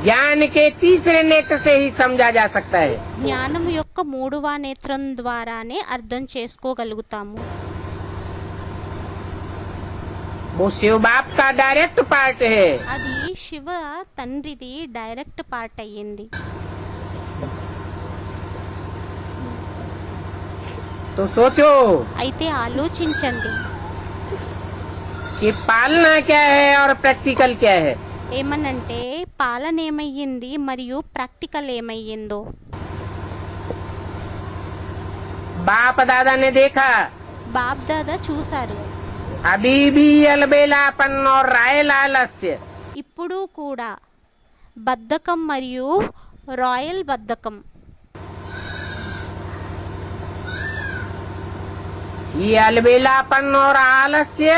ज्ञान के तीसरे नेत्र से ही समझा जा सकता है। జ్ఞానం యొక్క 3వ నేత్రం ద్వారానే అర్థం చేసుకోగలుగుతాము. वो शिव बाप का डायरेक्ट पार्ट है। అది శివ తండ్రిది డైరెక్ట్ పార్ట్ అయ్యింది. तो सोचो అయితే ఆలోచించండి, कि पालना क्या है और प्रैक्टिकल क्या है। ఏమనంటే పాలన ఏమయ్యింది మరియు ప్రాక్టికల్ ఏమయ్యిందో. बाप दादा ने देखा బాప్ దాదా చూశారు, अभी भी अलबेलापन और राय लालस्य ఇప్పుడు కూడా బద్ధకం మరియు రాయల్ బద్ధకం, ये अलबेलापन और आलस्य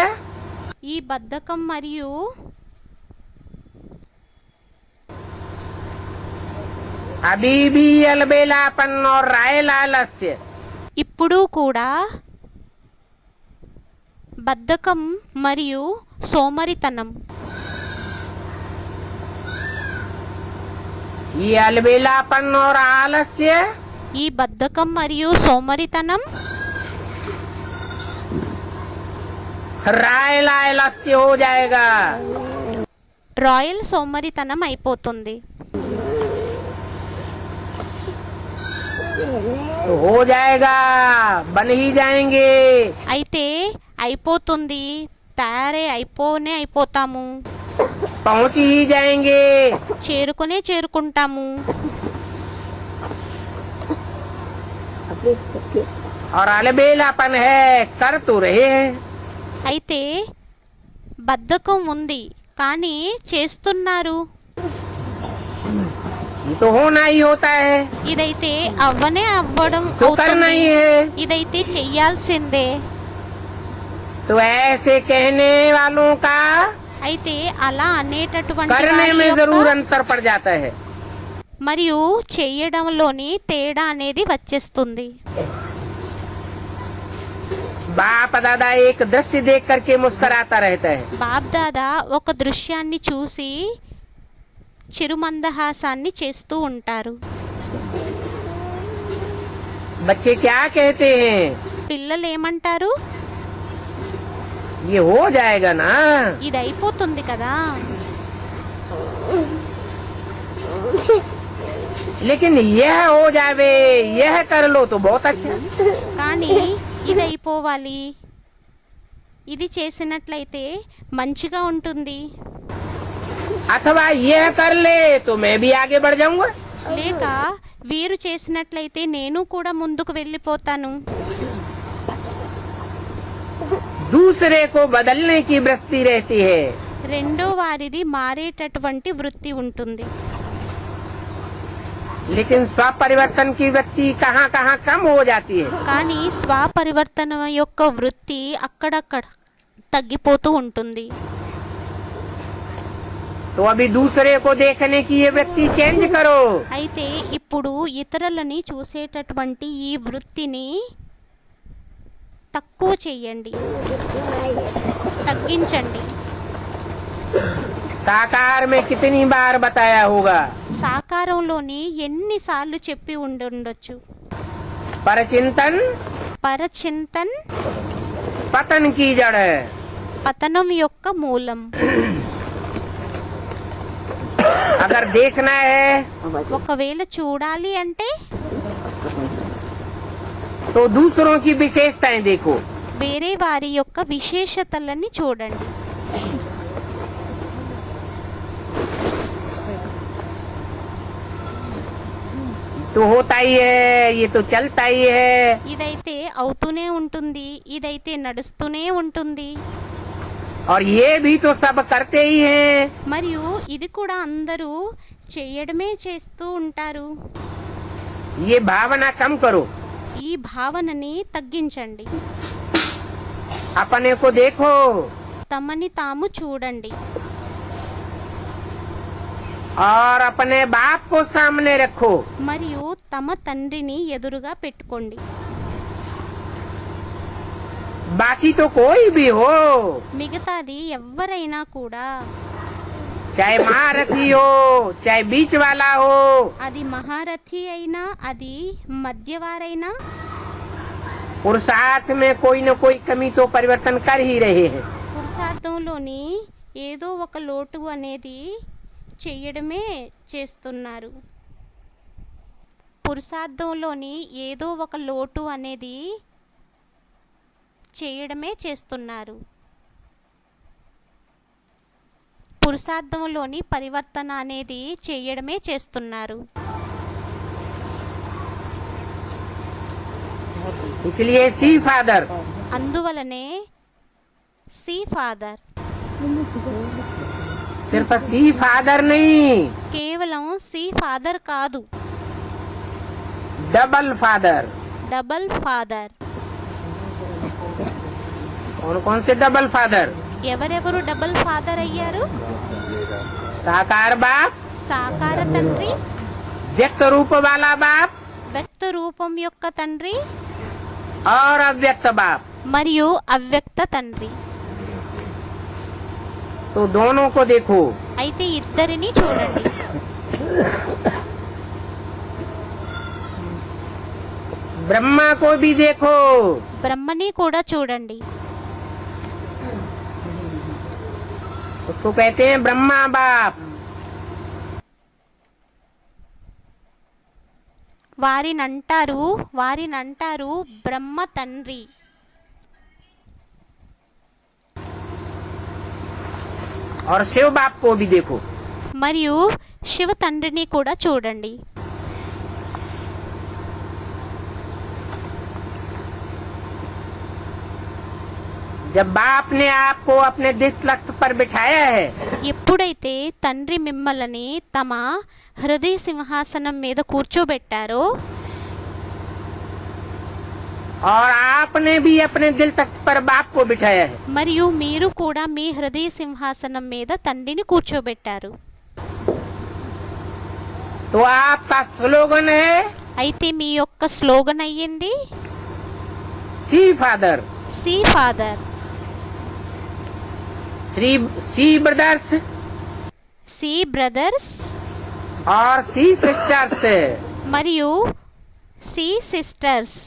ఈ బద్ధకం మరియు अभी भी अलबेलापन और राय लालस्य ఇప్పుడు కూడా బద్ధకం మరియు సోమరితనం, ये अलबेलापन और आलस्य ఈ బద్ధకం మరియు సోమరితనం राय लालस्य हो जाएगा। రాయల్ సోమరితనం అయిపోతుంది. तो हो जाएगा, बन ही जाएंगे। అయితే అయిపోతుంది, అయిపోనే అయిపోతాము, पहुंच ही जाएंगे। చేరుకుంటాము. और अलबेलापन है, कर तो रहे हैं। అయితే బద్ధకం ఉంది కానీ చేస్తున్నారు, ये तो होना ही होता है, ఇదైతే అవ్వడం तो करना అవుతుంది, ही है। ఇదైతే చెయ్యాల్సిందే. तो ऐसे कहने वालों का అయితే అలా అనేటటువంటి करने వారి में యొక్క जरूर अंतर पड़ जाता है। మరియు చెయ్యడంలోని తేడా అనేది వచ్చేస్తుంది. बाप दादा एक दृश्य देख करके मुस्कुराता रहता है। బాప్ దాదా ఒక దృశ్యాన్ని చూసి చిరుమందహాసాన్ని చేస్తూ ఉంటారు. बच्चे क्या कहते हैं? పిల్లలు ఏమంటారు? ये हो जाएगा ना। ఇది అయిపోతుంది కదా, लेकिन यह हो जावे, यह कर लो तो बहुत अच्छा। కానీ ఇది అయిపోవాలి, ఇది చేసినట్లయితే మంచిగా ఉంటుంది, अथवा यह कर ले तो मैं भी आगे बढ़ जाऊंगा। లేక వీరు చేసినట్లయితే నేను కూడా ముందుకు వెళ్ళిపోతాను. दूसरे को बदलने की वृत्ति रहती है। రెండో వారిది మారేటటువంటి వృత్తి ఉంటుంది. लेकिन स्वपरिवर्तन की वृत्ति कहाँ कहाँ कम हो जाती है। కానీ స్వపరివర్తన యొక్క వృత్తి అక్కడక్కడ తగ్గిపోతూ ఉంటుంది. तो अभी दूसरे को देखने की ये वृत्ति चेंज करो। అయితే ఇప్పుడు ఇతరులని చూసేటటువంటి ఈ వృత్తిని తక్కువ చేయండి, తగ్గించండి. साकार में कितनी बार बताया होगा, సాకారంలోని ఎన్నిసార్లు చెప్పి ఉండొచ్చు. परचिंतन పరచింతన్ पतन की जड़ है। పతనం యొక్క మూలం. अगर देखना है ఒకవేళ చూడాలి అంటే तो दूसरों की विशेषताएं देखो। వేరే వారి యొక్క విశేషతలని చూడండి. तो होता ही है, ये तो चलता ही है। ఇదైతే అవుతూనే ఉంటుంది, ఇదైతే నడుస్తూనే ఉంటుంది, और ये भी तो सब करते ही हैं। మరియు ఇది కూడా అందరూ చేయడమే చేస్తూ ఉంటారు. ये भावना कम करो। ఈ భావనని తగ్గించండి. अपने को देखो, తమని తాము చూడండి. और अपने बाप को सामने रखो. మరియు తమ తండ్రిని ఎదురుగా పెట్టుకోండి. बाकी तो कोई भी हो, మిగతాది ఎవ్వరైనా కూడా, चाहे महारथी हो, चाहे बीच वाला हो, అది మహారథి అయినా అది మధ్యవారైనా, पुरुषार्थ में कोई न कोई कमी तो परिवर्तन कर ही रहे हैं. పురుషార్థంలోని ఏదో ఒక లోటు అనేది చేయడమే చేస్తున్నారు. పురుషార్థంలోని ఏదో ఒక లోటు అనేది చేయడమే చేస్తున్నారు. పురుషార్థంలోని పరివర్తన అనేది చేయడమే చేస్తున్నారు. इसलिए सी फादर, అందువలనే సి ఫాదర్, सिर्फ सी फादर नहीं, కేవలం సి ఫాదర్ కాదు, डबल फादर. Double father. कौन कौन से डबल फादर? ఎవరెవరు డబల్ ఫాదర్ అయ్యారు? साकार बाप, సాకార తండ్రి, व्यक्त रूप वाला बाप వ్యక్త రూపం యొక్క తండ్రి, और अव्यक्त बाप. మరియు అవ్యక్త తండ్రి. तो दोनों को देखो. అయితే ఇద్దరిని చూడండి. ब्रह्मा को भी देखो. బ్రహ్మని కూడా చూడండి. उसको कहते हैं ब्रह्मा बाप. వారినంటారు బ్రహ్మ తండ్రి. और शिव बाप को भी देखो. మరియు శివ తండ్రిని కూడా చూడండి. जब बाप ने आपको अपने दिल तख्त पर बिठाया है, ఎప్పుడైతే తండ్రి మిమ్మల్ని తమ హృదయ సింహాసనం మీద కూర్చోబెట్టారో, और आपने भी अपने दिल तख्त पर बाप को बिठाया है, మరియు మీరు కూడా మీ హృదయ సింహాసనం మీద తండ్రిని కూర్చోబెట్టారు. तो आपका स्लोगन है అయితే మీ యొక్క స్లోగన్ అయ్యింది सी फादर, సి ఫాదర్, सी ब्रदर्स సి బ్రదర్స్, और सी सिस्टर्स. మరియు సి సిస్టర్స్.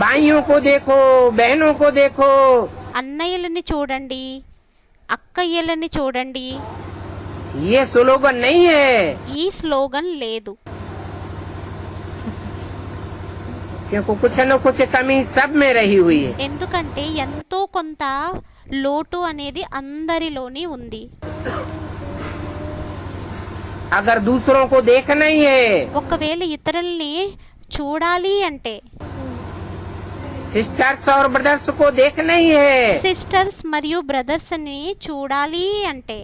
भाइयों को देखो, बहनों को देखो. అన్నయ్యలని చూడండి, అక్కయ్యలని చూడండి. ये स्लोगन नहीं है, ఈ స్లోగన్ లేదు. क्योंकि कुछ न कुछ कमी सब में रही हुई है. ఎందుకంటే ఎంతో కొంత లోటు అనేది అందరిలోని ఉంది. अगर दूसरों को देखना ही है, ఒకవేళ ఇతరుల్ని చూడాలి అంటే, सिस्टर्स और ब्रदर्स को देखना ही है, సిస్టర్స్ మరియు బ్రదర్స్ ని చూడాలి అంటే,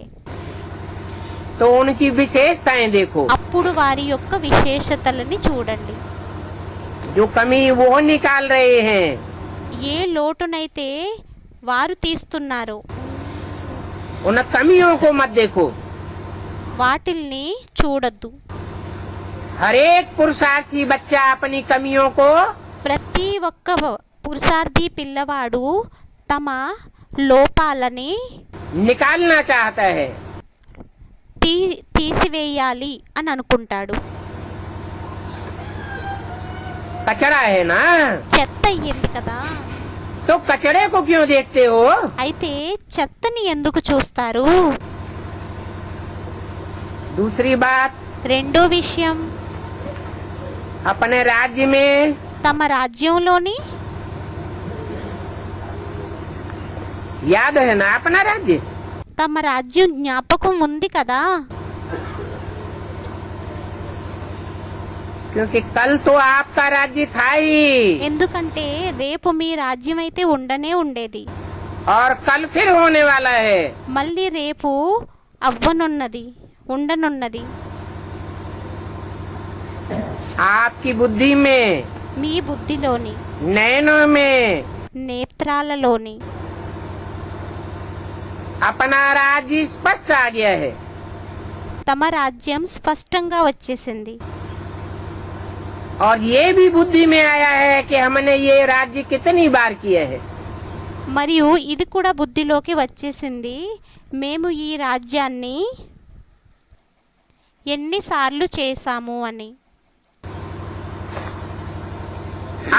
तो उनकी विशेषताएं देखो. అప్పుడు వారి యొక్క విశేషతలని చూడండి. जो कमी वो निकाल रहे हैं, ఏ లోటునైతే వారు తీస్తున్నారో उन कमियों को मत देखो. వాటిల్ని చూడొద్దు. हर एक पुरुषार्थी बच्चा अपनी कमियों को ప్రతి ఒక్క పురుషార్థి పిల్లవాడు తమ లోపాలని निकालना चाहता है. తీసివేయాలి అని అనుకుంటాడు. कचरा है ना, చెత్త అయ్యింది కదా, तो कचरे को क्यों देखते हो? అయితే చెత్తని ఎందుకు చూస్తారు? दूसरी बात, రెండో విషయం, अपने राज्य में తమ రాజ్యంలోని, याद है ना अपना राज्य, తమ రాజ్యం జ్ఞాపకం ఉంది కదా, क्योंकि कल तो आपका राज्य था ही, ఎందుకంటే రేపు మీ రాజ్యం అయితే ఉండేది, और कल फिर होने वाला है. మళ్ళీ రేపు ఉండనున్నది. आपकी बुद्धि में మీ బుద్ధిలోని, नैनों में నేత్రాలలోని अपना राज्य स्पष्ट आ गया है। తమ రాజ్యం స్పష్టంగా వచ్చేసింది. और ये भी बुद्धि में आया है कि हमने ये राज्य कितनी बार किया है। మరియు ఇది కూడా బుద్ధిలోకి వచ్చేసింది, మేము ఈ రాజ్యాన్ని ఎన్నిసార్లు చేశాము అని.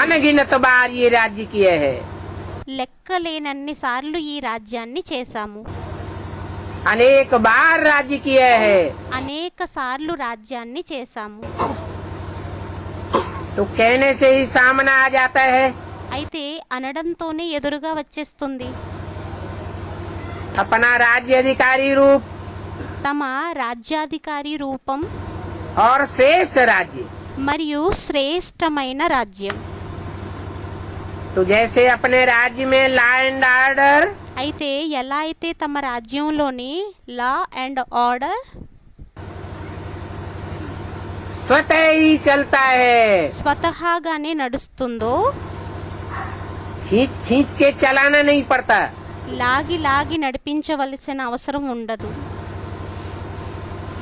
अनगिनत बार ये राज्य किए है। లెక్కలేనన్ని సార్లు ఈ రాజ్యాన్ని చేశాము. अनेक बार राज्य किए है। అనేక సార్లు రాజ్యాన్ని చేశాము. तो कहने से ही सामने आ जाता है। అయితే అనడంతోనే ఎదురుగా వచ్చేస్తుంది. अपना राज्य अधिकारी रूप తమ రాజ్యాధికారి రూపం और श्रेष्ठ राज्य। మరియు శ్రేష్టమైన రాజ్యం. तो जैसे अपने राज्य में लॉ एंड ऑर्डर, అయితే ఎలా అయితే తమ రాజ్యంలోని లా అండ్ ఆర్డర్ स्वतः ही चलता है। స్వతహాగానే నడుస్తుందో, खींच खींच के चलाना नहीं पड़ता। లాగి లాగి నడిపించవలసిన అవసరం ఉండదు.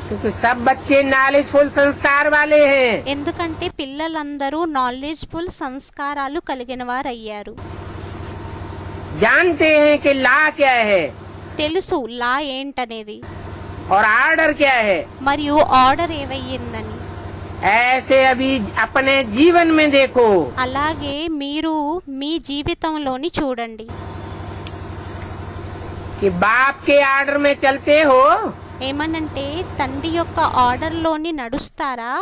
क्योंकि सब बच्चे नॉलेजफुल संस्कार वाले हैं। ఎందుకంటే పిల్లలందరూ నాలెడ్జ్ఫుల్ సంస్కారాలు కలిగిన వారయ్యారు. जानते हैं कि लॉ क्या है తెలుసు లా ఏంటనేది और ऑर्डर क्या है। మరియు ఆర్డర్ ఏవయ్యిందని. ऐसे अभी अपने जीवन में देखो అలాగే మీరు మీ జీవితంలోని చూడండి. कि बाप के ऑर्डर में चलते हो ఏమనంటే తండ్రి యొక్క ఆర్డర్లోని నడుస్తారా,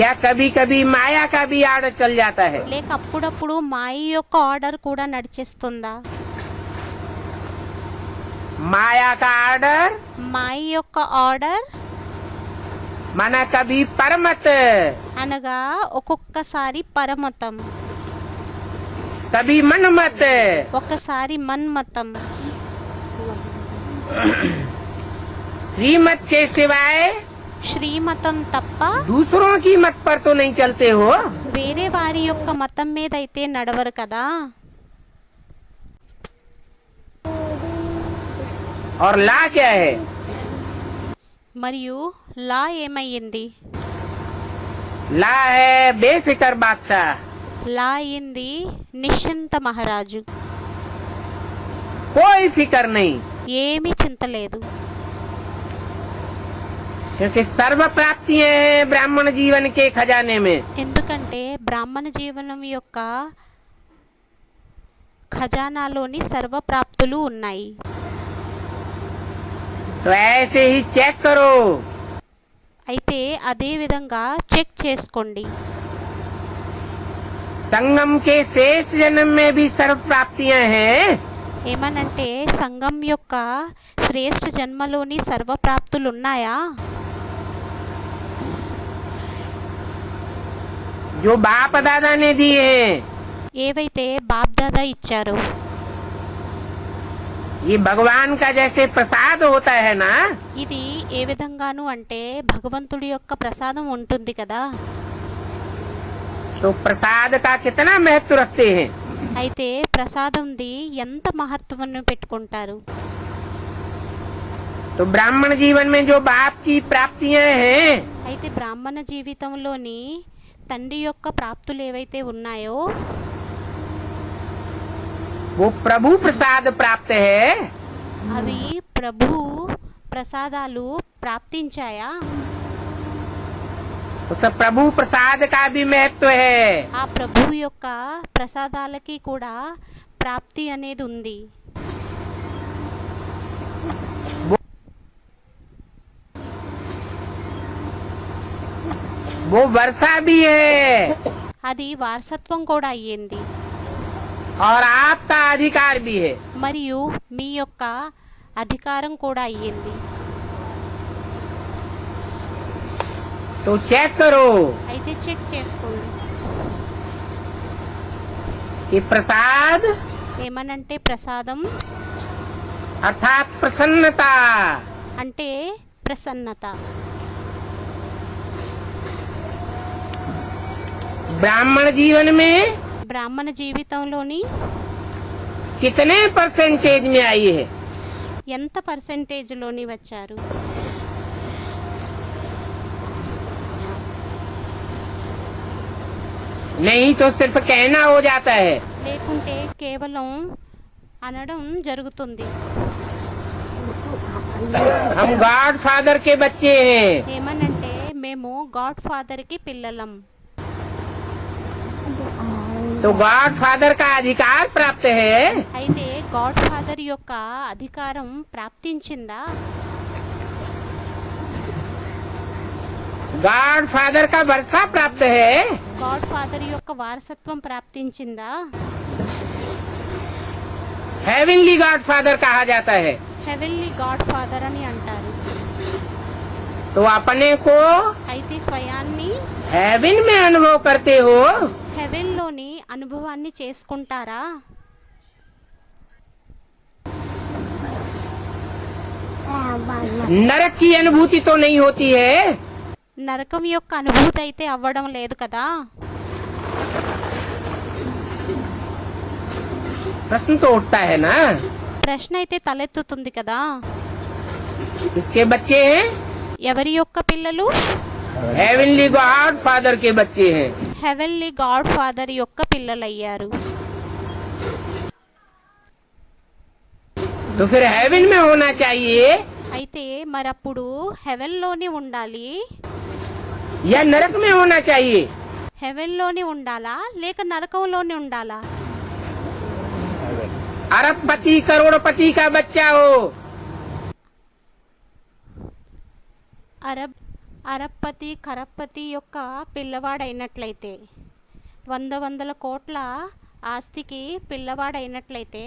या कभी कभी माया का भी ऑर्डर चल जाता है। లేక అప్పుడప్పుడు మాయ యొక్క ఆర్డర్ కూడా నడిచేస్తుందా. माया का ऑर्डर మాయ యొక్క ఆర్డర్ माना कभी परमत, అనగా ఒక్కొక్కసారి పరమతం, कभी मनमत, ఒకసారి మన్మతం. श्रीमत के सिवाय శ్రీమతం తప్ప दूसरों की मत पर तो नहीं चलते हो। వేరే వారి యొక్క మతం మీద అయితే నడవరు కదా. और ला क्या है మరియు లా ఏమయ్యింది, ला है बेफिक्र बादशाह। లా అయింది నిశ్చింత మహారాజు, कोई फिक्र नहीं, ఏమీ చింతలేదు. क्योंकि सर्व प्राप्तियां हैं ब्राह्मण जीवन के खजाने में। ఎందుకంటే బ్రాహ్మణ జీవనం యొక్క ఖజానాలోని సర్వప్రాప్తులు ఉన్నాయి. तो ऐसे ही चेक करो। అయితే అదే విధంగా చెక్ చేసుకోండి. संगम के श्रेष्ठ जन्म में भी सर्व प्राप्तियां हैं। ఏమనంటే సంఘం యొక్క శ్రేష్ఠ జన్మలోని సర్వప్రాప్తులు ఉన్నాయా, जो बाप दादा ने दिए हैं। ఏవైతే బాప్దాదా ఇచ్చారో. ये भगवान का जैसे प्रसाद होता है ना, ఇది ఏ విధంగాను అంటే భగవంతుడి యొక్క ప్రసాదం ఉంటుంది కదా. तो प्रसाद का कितना महत्व रखते हैं। అయితే ప్రసాదంది ఎంత మహత్వాన్ని పెట్టుకుంటారు. तो ब्राह्मण जीवन में जो बाप की प्राप्तियां हैं, అయితే బ్రాహ్మణ జీవితంలోని తండ్రి యొక్క ప్రాప్తులు ఏవైతే ఉన్నాయో वो प्रभु प्रसाद प्राप्त है। అవి ప్రభు ప్రసాదాలు ప్రాప్తించాయా. उस प्रभु प्रसाद का भी महत्व है। ఆ ప్రభు యొక్క ప్రసాదాలకి కూడా ప్రాప్తి అనేది ఉంది. वो वर्षा भी है అది వారసత్వం కూడా అయ్యింది. और आपका अधिकार भी है। మరియు మీ యొక్క అధికారం కూడా అయ్యింది. तो चेक करो అయితే చెక్ చేసుకోండి. कि प्रसाद ఏమనంటే ప్రసాదం अर्थात प्रसन्नता అంటే ప్రసన్నత. ब्राह्मण जीवन में బ్రాహ్మణ జీవితంలోని कितने परसेंटेज में आई है? ఎంత పర్సెంటేజ్లోని వచ్చారు? नहीं तो सिर्फ कहना हो जाता है। లేకుంటే కేవలం అనడం జరుగుతుంది. हम गॉड फादर के बच्चे हैं। ఏమనంటే మేము గాడ్ ఫాదర్కి పిల్లలం. तो गॉड फादर का अधिकार प्राप्त है। అయితే గాడ్ ఫాదర్ యొక్క అధికారం ప్రాప్తించిందా? गॉड फादर का वर्षा प्राप्त है। గాడ్ ఫాదర్ యొక్క వారసత్వం ప్రాప్తించిందా? हेवनली गॉड फादर कहा जाता है। హెవెన్లీ గాడ్ ఫాదర్ అని అంటారు. तो अपने को అయితే స్వయాన్ని हेवन में अनुभव करते हो। హెవెన్లోని అనుభవాన్ని చేసుకుంటారా? नरक की अनुभूति तो नहीं होती है। నరకం యొక్క అనుభూతి అయితే అవ్వడం లేదు కదా. प्रश्न तो उठता है ना। ప్రశ్న అయితే తలెత్తుతుంది కదా. किसके बच्चे हैं? ఎవరి యొక్క పిల్లలు? हेवनली गॉड फादर के बच्चे हैं। హెవెన్లీ గాడ్ ఫాదర్ యొక్క పిల్లలయ్యారు. तो फिर हेवन में होना चाहिए అయితే మరప్పుడు హెవెన్లోని ఉండాలి, या नरक में होना चाहिए? హెవెన్లోని ఉండాలా లేక నరకంలోని ఉండాలా? अरबपति करोड़पति का बच्चा हो, అరబ్బతి కరప్పతి యొక్క పిల్లవాడైనట్లయితే, వందల కోట్ల ఆస్తికి పిల్లవాడైనట్లయితే,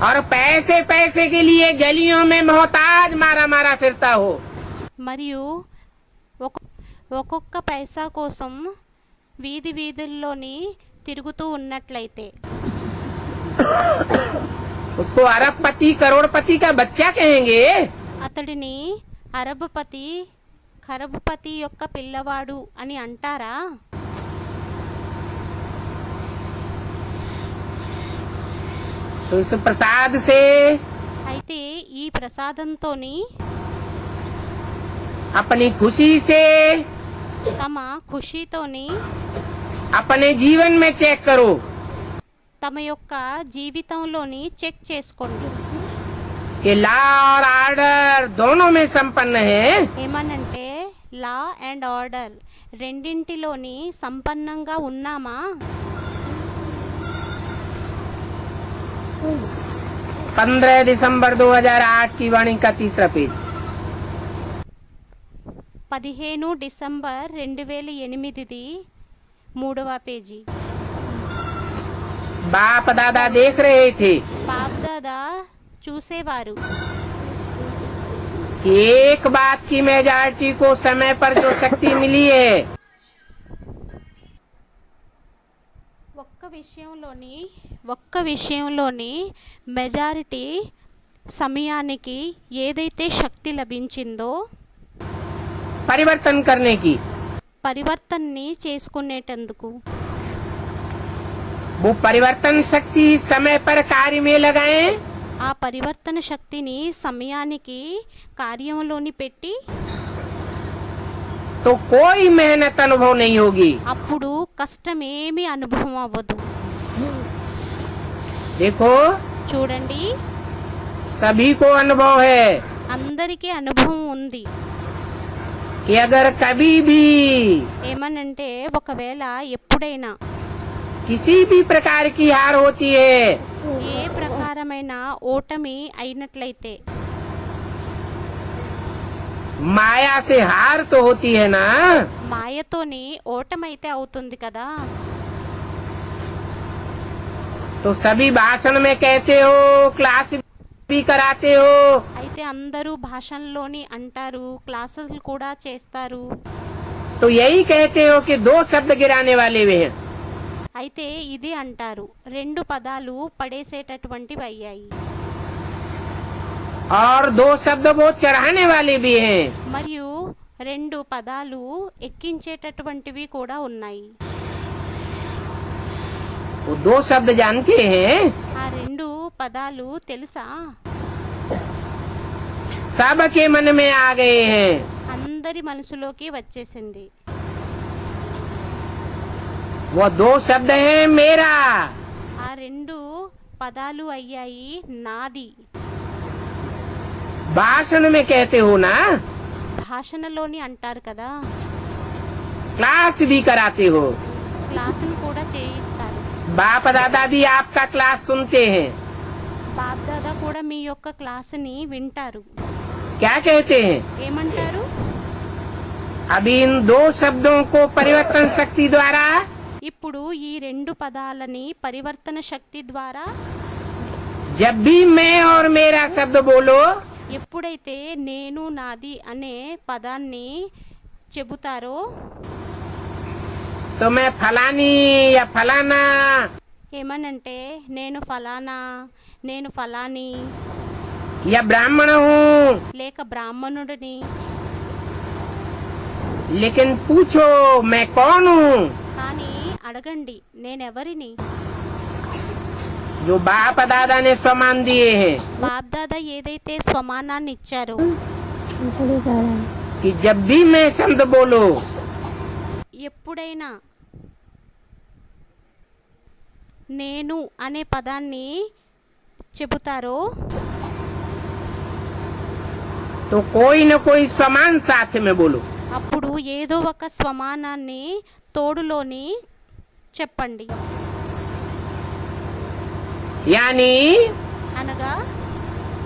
और पैसे पैसे के लिए गलियों में मोहताज मारा मारा फिरता हो, మరియు ఒక్కొక్క పైసా కోసం వీధుల్లోని తిరుగుతూ ఉన్నట్లయితే उसको अरबपति करोड़पति का बच्चा कहेंगे? అతడిని అరబ్బపతి ఖరబుపతి యొక్క పిల్లవాడు అని అంటారా? तो इस प्रसाद से అయితే ఈ ప్రసాదంతోని अपनी खुशी से తమ ఖుషీతోని अपने जीवन में चेक करो తమ యొక్క జీవితంలోని చెక్ చేసుకోండి. कि लॉ और आर्डर दोनों में संपन्न है। ఏమనంటే లా అండ్ ఆర్డర్ రెండింటిలోని సంపన్నంగా ఉన్నామా? 15 दिसंबर 2008 की वाणी का तीसरा पेज। 15 డిసెంబర్ 2008ది 3వ పేజీ. बाप दादा देख रहे थे బాప్దాదా చూసేవారు. कि एक बात की मेजॉरिटी को समय पर जो शक्ति मिली है ఒక్క విషయంలోని మెజారిటీ సమయానికి ఏదైతే శక్తి లభించిందో परिवर्तन करने की, పరివర్తనని చేసుకునేటందుకు, वो परिवर्तन शक्ति समय पर कार्य में लगाएं ఆ పరివర్తన శక్తిని సమయానికి కార్యంలోని పెట్టి तो कोई मेहनत अनुभव नहीं होगी। అప్పుడు కష్టమేమీ అనుభవం అవ్వదు. देखो చూడండి, सभी को अनुभव है అందరికీ అనుభవం ఉంది. कि अगर कभी भी ఏమనంటే ఒకవేళ ఎప్పుడైనా किसी भी प्रकार की हार होती है ఏ ప్రకారమైన ఓటమి అయినట్లయితే, माया से हार तो होती है ना। మాయతోని ఓటమైతే అవుతుంది కదా. तो सभी भाषण में कहते हो, क्लास भी कराते हो, అయితే అందరూ భాషల్లోని అంటారు, క్లాసులు కూడా చేస్తారు. तो यही कहते हो कि 2 शब्द गिराने वाले वे हैं। అయితే ఇది అంటారు, 2 పదాలు పడేసేటటువంటివి అయ్యాయి, और 2 शब्द वो चढ़ाने वाले भी हैं। మరియు రెండు పదాలు ఎక్కించేటటువంటివి కూడా ఉన్నాయి. वो दो शब्द जानते हैं? ఆ రెండు పదాలు తెలుసా? सबके मन में आ गए हैं. అందరి మనసులోకి వచ్చేసింది. वो दो शब्द है मेरा. ఆ రెండు పదాలు అయ్యాయి నాది. भाषण में कहते हो ना, భాషణలోని అంటారు కదా, क्लास भी कराते हो. క్లాసును కూడా చేయిస్తారు. बाप दादा भी आपका क्लास सुनते हैं. బాప్దాదా కూడా మీ యొక్క క్లాసుని వింటారు. क्या कहते हैं? ఏమంటారు? अभी इन दो शब्दों को परिवर्तन शक्ति द्वारा ఇప్పుడు ఈ రెండు పదాలని పరివర్తన శక్తి ద్వారా जब भी मैं और मेरा शब्द बोलो, ఎప్పుడైతే నేను నాది అనే పదాన్ని చెబుతారో, तो मैं फलानी या फलाना ఏమనంటే నేను ఫలానా, నేను ఫలాని, या ब्राह्मण हूँ. లేక బ్రాహ్మణుడిని. लेकिन पूछो मैं कौन हूँ? కానీ అడగండి నేనెవరిని. जो बाप दादा ने सम्मान दिए हैं బాప్దాదా ఏదైతే స్వమానాన్ని ఇచ్చారో, कि जब भी मैं शब्द बोलो, ఎప్పుడైనా నేను అనే పదాన్ని చెబుతారో, तो कोई न कोई समान साथ में बोलो. అప్పుడు ఏదో ఒక స్వమానాన్ని తోడులోని చెప్పండి. यानी అనగా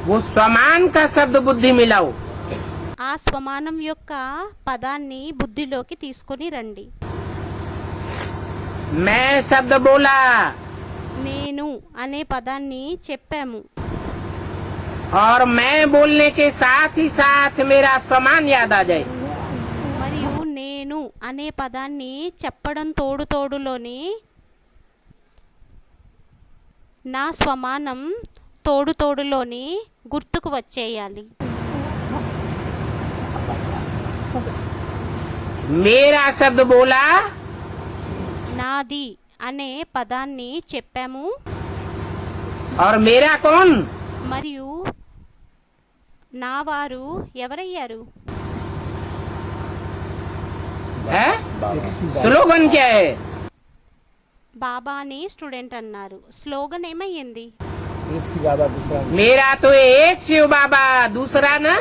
वो समान का शब्द बुद्धि मिलाओ. ఆ స్వమానం యొక్క పదాన్ని బుద్ధిలోకి తీసుకొని రండి. मैं शब्द बोला నేను అనే పదాన్ని చెప్పాము. और मैं बोलने के साथ ही साथ मेरा समान याद आ जाए. మరియు నేను అనే పదాన్ని చెప్పడం తోడు తోడులోని నా స్వమానం తోడు తోడులోని గుర్తుకు వచ్చేయాలి. मेरा शब्द बोला నాది అనే పదాన్ని చెప్పాము. और मेरा कौन? మరియు నా వారు ఎవరయ్యారు? है स्लोगन क्या है? బాబా అని స్టూడెంట్ అన్నారు. స్లోగన్ ఏమయ్యింది? मेरा तो एक शिव बाबा, दूसरा ना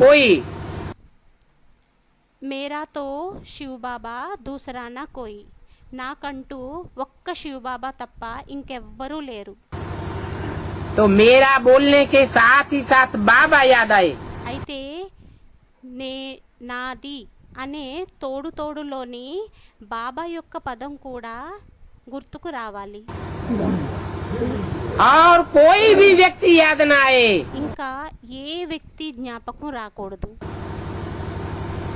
कोई. మేరాతో శివ్ బాబా దూసరానా కోయి. నాకంటూ ఒక్క శివ్ బాబా తప్ప ఇంకెవ్వరూ లేరు. तो मेरा बोलने के साथ ही साथ बाबा याद आए. అయితే నాది అనే తోడు తోడులోని బాబా యొక్క పదం కూడా గుర్తుకు రావాలి. और कोई भी व्यक्ति याद न आए. ఇంకా ఏ వ్యక్తి జ్ఞాపకం రాకూడదు.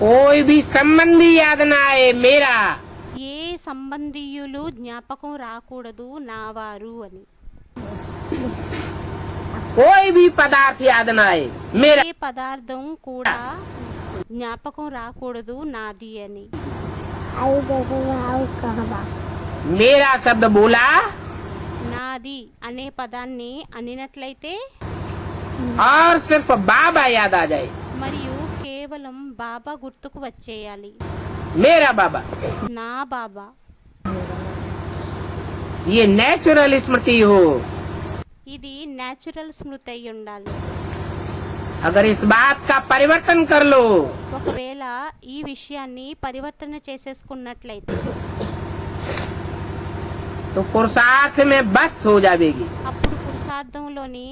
कोई भी संबंधी याद न आए मेरा. ఏ సంబంధీయులు జ్ఞాపకం రాకూడదు నా వారు అని. कोई भी पदार्थ याद न आए मेरा. ఏ పదార్థం కూడా జ్ఞాపకం రాకూడదు నాది అని. मेरा शब्द बोला నాది అనే పదాన్ని అనినట్లయితే और सिर्फ बाबा याद आ जाए. మరియు కేవలం బాబా గుర్తుకు వచ్చేయాలి. मेरा बाबा. నా బాబా. ये नेचुरल स्मृति हो. ఇది నేచురల్ స్మృతి అయి ఉండాలి. अगर इस बात का परिवर्तन कर लो ఒకవేళ ఈ విషయాన్ని పరివర్తన చేసేసుకున్నట్లయితే तो पुरुषार्थ में बस हो जाएगी. అప్పుడు పురుషార్థంలోని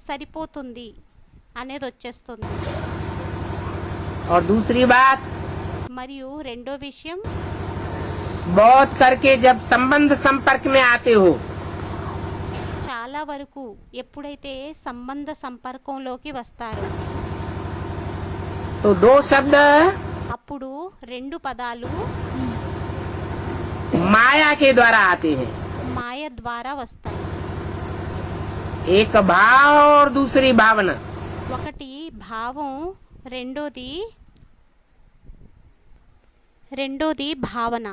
సరిపోతుంది అనేది వచ్చేస్తుంది. और दूसरी बात, మరియు రెండో విషయం, बहुत करके जब संबंध संपर्क में आते हो చాలా వరకు ఎప్పుడైతే సంబంధ సంపర్కంలోకి వస్తారో तो दो शब्द అప్పుడు రెండు పదాలు माया के द्वारा आते हैं. మాయ ద్వారా వస్తాయి. एक भाव और दूसरी भावना. ఒకటి భావం, రెండోది భావన.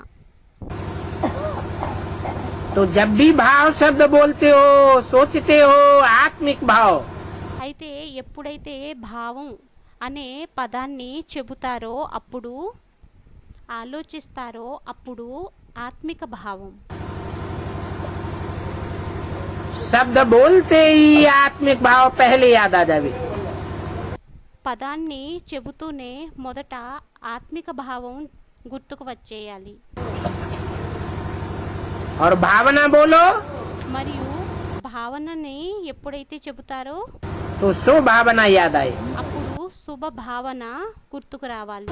तो जब भी भाव शब्द बोलते हो सोचते हो आत्मिक भाव, అయితే ఎప్పుడైతే భావం అనే పదాన్ని చెబుతారో అప్పుడు ఆలోచిస్తారో అప్పుడు ఆత్మిక భావం. शब्द बोलते ही आत्मिक भाव पहले याद आ जावे. పదాన్ని చెబుతూనే మొదట ఆత్మిక భావం గుర్తుకు వచ్చేయాలి. और भावना बोलो మరియు భావనని ఎప్పుడైతే చెబుతారో तो शुभ भावना याद आए. అప్పుడు శుభ భావన గుర్తుకు రావాలి.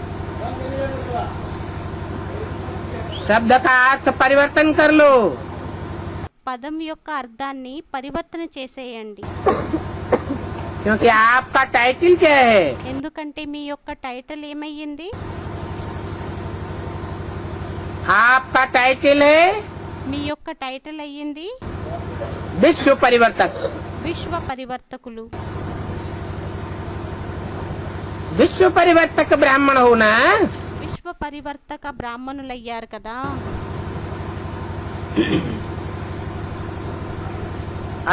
शब्द का अर्थ परिवर्तन कर लो. పదం యొక్క అర్థాన్ని పరివర్తన చేసేయండి. क्योंकि आपका टाइटल क्या है? ఎందుకంటే మీ యొక్క టైటిల్ ఏమయ్యింది? आपका टाइटल है మీ యొక్క టైటిల్ అయ్యింది विश्व परिवर्तक. విశ్వ పరివర్తకులు. विश्व परिवर्तक ब्राह्मण होना విశ్వ పరివర్తక బ్రాహ్మణులయ్యారు కదా.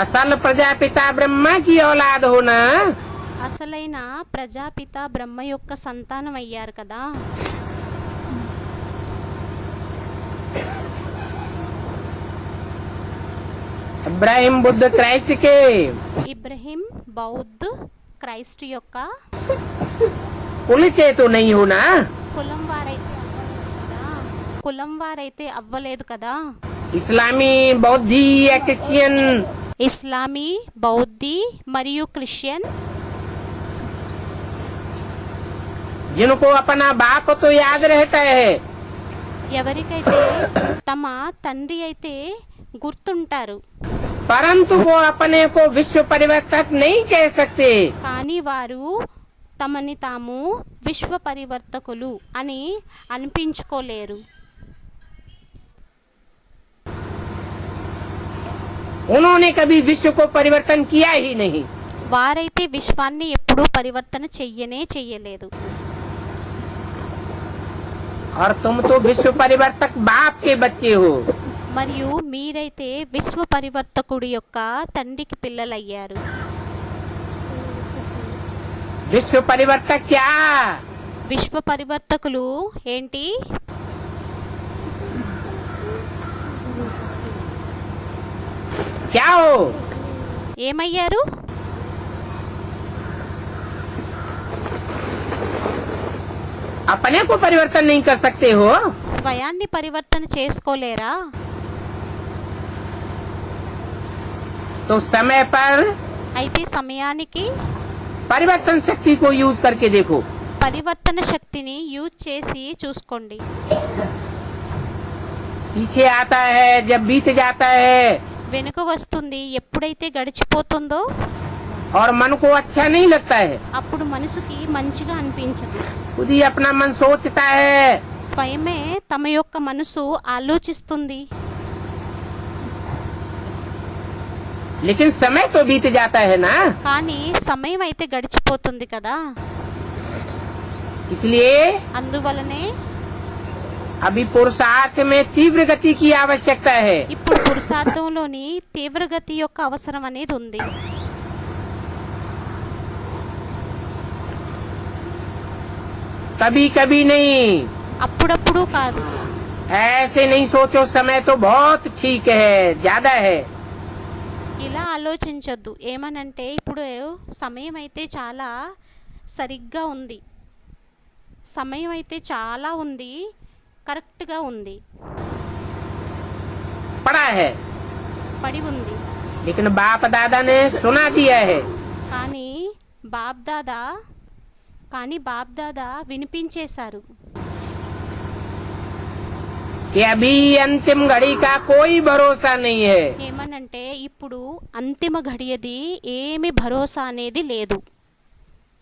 असल प्रजापिता ब्रह्मा की औलाद होना అసలైన ప్రజాపిత బ్రహ్మ యొక్క సంతానం అయ్యారు కదా. इब्राहिम बुद्ध क्राइस्ट के ఇబ్రహీం బౌద్ధ్ క్రైస్ట్ యొక్క कुल के तो नहीं होना. కులం వారైతే అవ్వలేదు కదా. इस्लामी बौद्धि या क्रिश्चियन ఇస్లామీ బౌద్ధి మరియు క్రిస్టియన్ जिनको अपना बाप तो याद रहता है, ఎవరికైతే తమ తండ్రి అయితే గుర్తుంటారు परंतु वो अपने को विश्व परिवर्तक नहीं कह सकते. కానీ వారు తమని తాము విశ్వ పరివర్తకులు అని అనిపించుకోలేరు. उन्होंने कभी विश्व को परिवर्तन किया ही नहीं. వారైతే విశ్వాన్ని ఎప్పుడూ పరివర్తన చెయ్యలేదు. और तुम तो विश्व परिवर्तक बाप के बच्चे हो. మరియు మీరైతే విశ్వ పరివర్తకుడి యొక్క తండ్రికి పిల్లలయ్యారు. विश्व परिवर्तक क्या? విశ్వ పరివర్తకులు ఏంటి? क्या हो? ఏమయ్యారు? अपने को परिवर्तन नहीं कर सकते हो. స్వయాన్ని పరివర్తన చేసుకోలేరా? तो समय पर అయితే సమయానికి परिवर्तन शक्ति को यूज करके देखो. పరివర్తన శక్తిని యూజ్ చేసి చూసుకోండి. पीछे आता है जब बीत जाता है వెనుక వస్తుంది ఎప్పుడైతే గడిచిపోతుందో और मन को अच्छा नहीं लगता है. అప్పుడు మనసుకి మంచిగా అనిపించదు. खुद ही अपना मन सोचता है, స్వయమే తమ యొక్క మనసు ఆలోచిస్తుంది. लेकिन समय तो बीत जाता है ना. కానీ సమయం అయితే గడిచిపోతుంది కదా. इसलिए అందువలనే अभी पुरुषार्थ में तीव्र गति की आवश्यकता है. ఇప్పుడు పురుషార్థంలోని తీవ్రగతి యొక్క అవసరం అనేది ఉంది. कभी कभी नहीं. అప్పుడప్పుడు కాదు. ऐसे नहीं सोचो समय तो बहुत ठीक है, ज्यादा है. ఇలా ఆలోచించొద్దు. ఏమనంటే ఇప్పుడు సమయం అయితే చాలా సరిగ్గా ఉంది, సమయం అయితే చాలా ఉంది, కరెక్ట్గా ఉంది, पड़ा है. పడి ఉంది. लेकिन बाप दादा ने सुना दिया है. కానీ బాప్ దాదా వినిపించేశారు. कि अभी अंतिम घड़ी का कोई भरोसा नहीं है. ఏమనంటే ఇప్పుడు అంతిమ ఘడియది ఏమి భరోసా అనేది లేదు,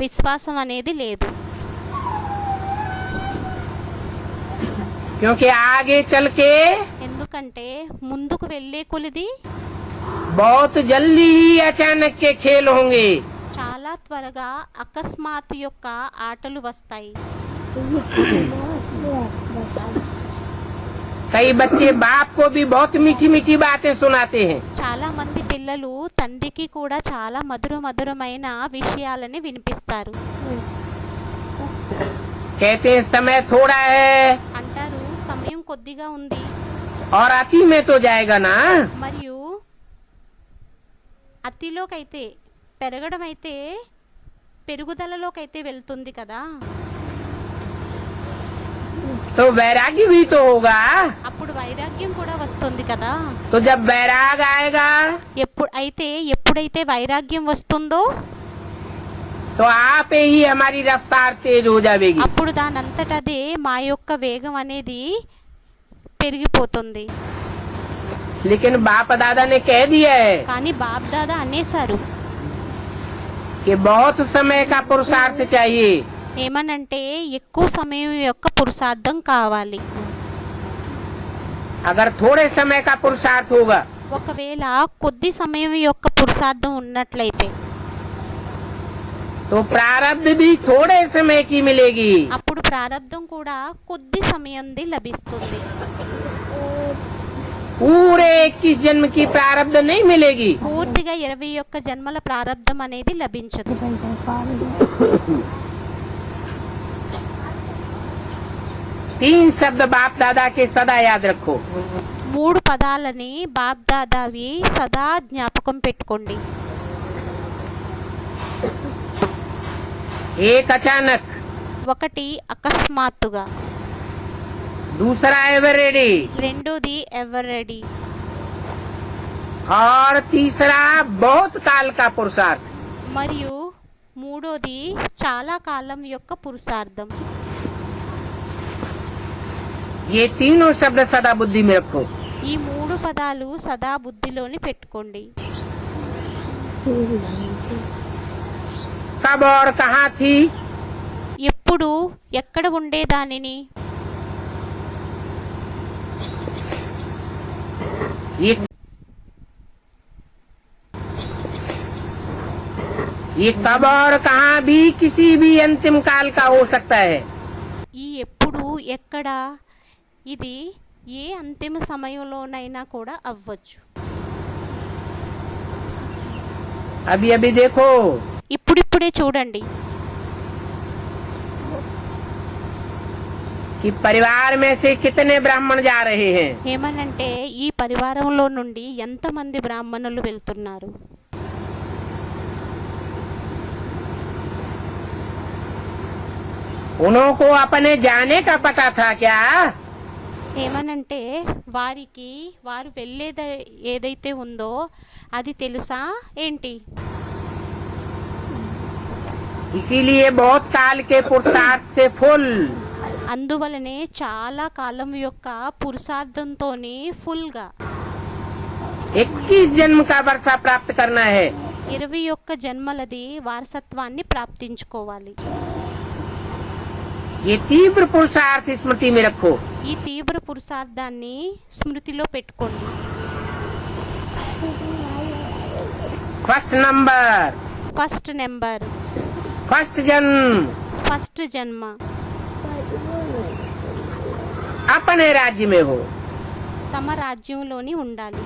విశ్వాసం అనేది లేదు. क्योंकि आगे चल के ఎందుకంటే ముందుకు వెళ్ళే కొలిది बहुत जल्दी ही अचानक के खेल होंगे. చాలా త్వరగా అకస్మాత్తు యొక్క ఆటలు వస్తాయి. कई बच्चे बाप को भी बहुत मीठी मीठी बातें सुनाते हैं। చాలా మంది పిల్లలు తండ్రికి కూడా చాలా మధురమైన విషయాలని వినిపిస్తారు. कहते हैं समय थोड़ा है అంటారు సమయం కొద్దిగా ఉంది और अति में तो जाएगा ना। మరియు అతిలోకైతే పెరగడం అయితే పెరుగుదలలోకైతే వెళ్తుంది కదా. तो वैराग्य भी तो होगा। అప్పుడు వైరాగ్యం కూడా వస్తుంది కదా. तो जब वैराग आएगा ఎప్పుడైతే వైరాగ్యం వస్తుందో तो आप ही हमारी रफ्तार तेज हो जाएगी। అప్పుడు దానంతటదే మా యొక్క వేగం అనేది పెరిగిపోతుంది. लेकिन बाप दादा ने कह दिया है కానీ బాప్ దాదా అనేసారు कि बहुत समय का पुरुषार्थ चाहिए। ఏమనంటే ఎక్కువ సమయం యొక్క పురుషార్థం కావాలి. अगर थोड़े समय का पुरुषार्थ होगा ఒకవేళ కొద్ది సమయం యొక్క పురుషార్థం ఉన్నట్లయితే तो प्रारब्ध भी थोड़े समय की मिलेगी। అప్పుడు ప్రారబ్ధం కూడా కొద్ది సమయంది లభిస్తుంది. पूरे 21 जन्म की प्रारब्ध नहीं मिलेगी। పూర్తిగా 21 జన్మల ప్రారబ్ధం అనేది లభించదు. 3 शब्द बाप दादा के सदा याद रखो। 3 పదాలని బాప్ దాదావి సదా జ్ఞాపకం పెట్టుకోండి. एक अचानक, ఒకటి అకస్మాత్తుగా, दूसरा एवर रेडी రెండోది ఎవర్ రెడీ, और तीसरा बहुत काल का पुरुषार्थ। మరియు మూడోది చాలా కాలం యొక్క పురుషార్థం. ये तीनों शब्द सदा बुद्धि में रखो। ఈ 3 పదాలు సదా బుద్ధిలోని పెట్టుకోండి. कब और कहाँ थी, ఎప్పుడు ఎక్కడ ఉండేదానిని, ये कब और कहाँ भी किसी भी अंतिम काल का हो सकता है। ఈ ఎప్పుడు ఎక్కడ ఇది ఏ అంతిమ సమయంలోనైనా కూడా అవ్వచ్చు. अभी अभी देखो ఇప్పుడిప్పుడే చూడండి कि परिवार में से कितने ब्राह्मण जा रहे हैं। ఏమనంటే ఈ పరివారంలో నుండి ఎంతమంది బ్రాహ్మణులు వెళ్తున్నారు. उनको अपने जाने का पता था क्या। ఏమనంటే వారు వెళ్ళేది ఏదైతే ఉందో అది తెలుసా ఏంటి. इसीलिए बहुत काल के पुरुषार्थ से फुल అందువలనే చాలా కాలం యొక్క పురుషార్థంతోని ఫుల్గా 21 जन्म का वर्षा प्राप्त करना है। 21 జన్మలది వారసత్వాన్ని ప్రాప్తించుకోవాలి. ये तीव्र पुरुषार्थ स्मृति में रखो। ఈ తీవ్ర పురుషార్థాన్ని స్మృతిలో పెట్టుకోండి. First number, first number, first जन्म ఫస్ట్ జన్మ अपने राज्य में हो। తమ రాజ్యంలోని ఉండాలి.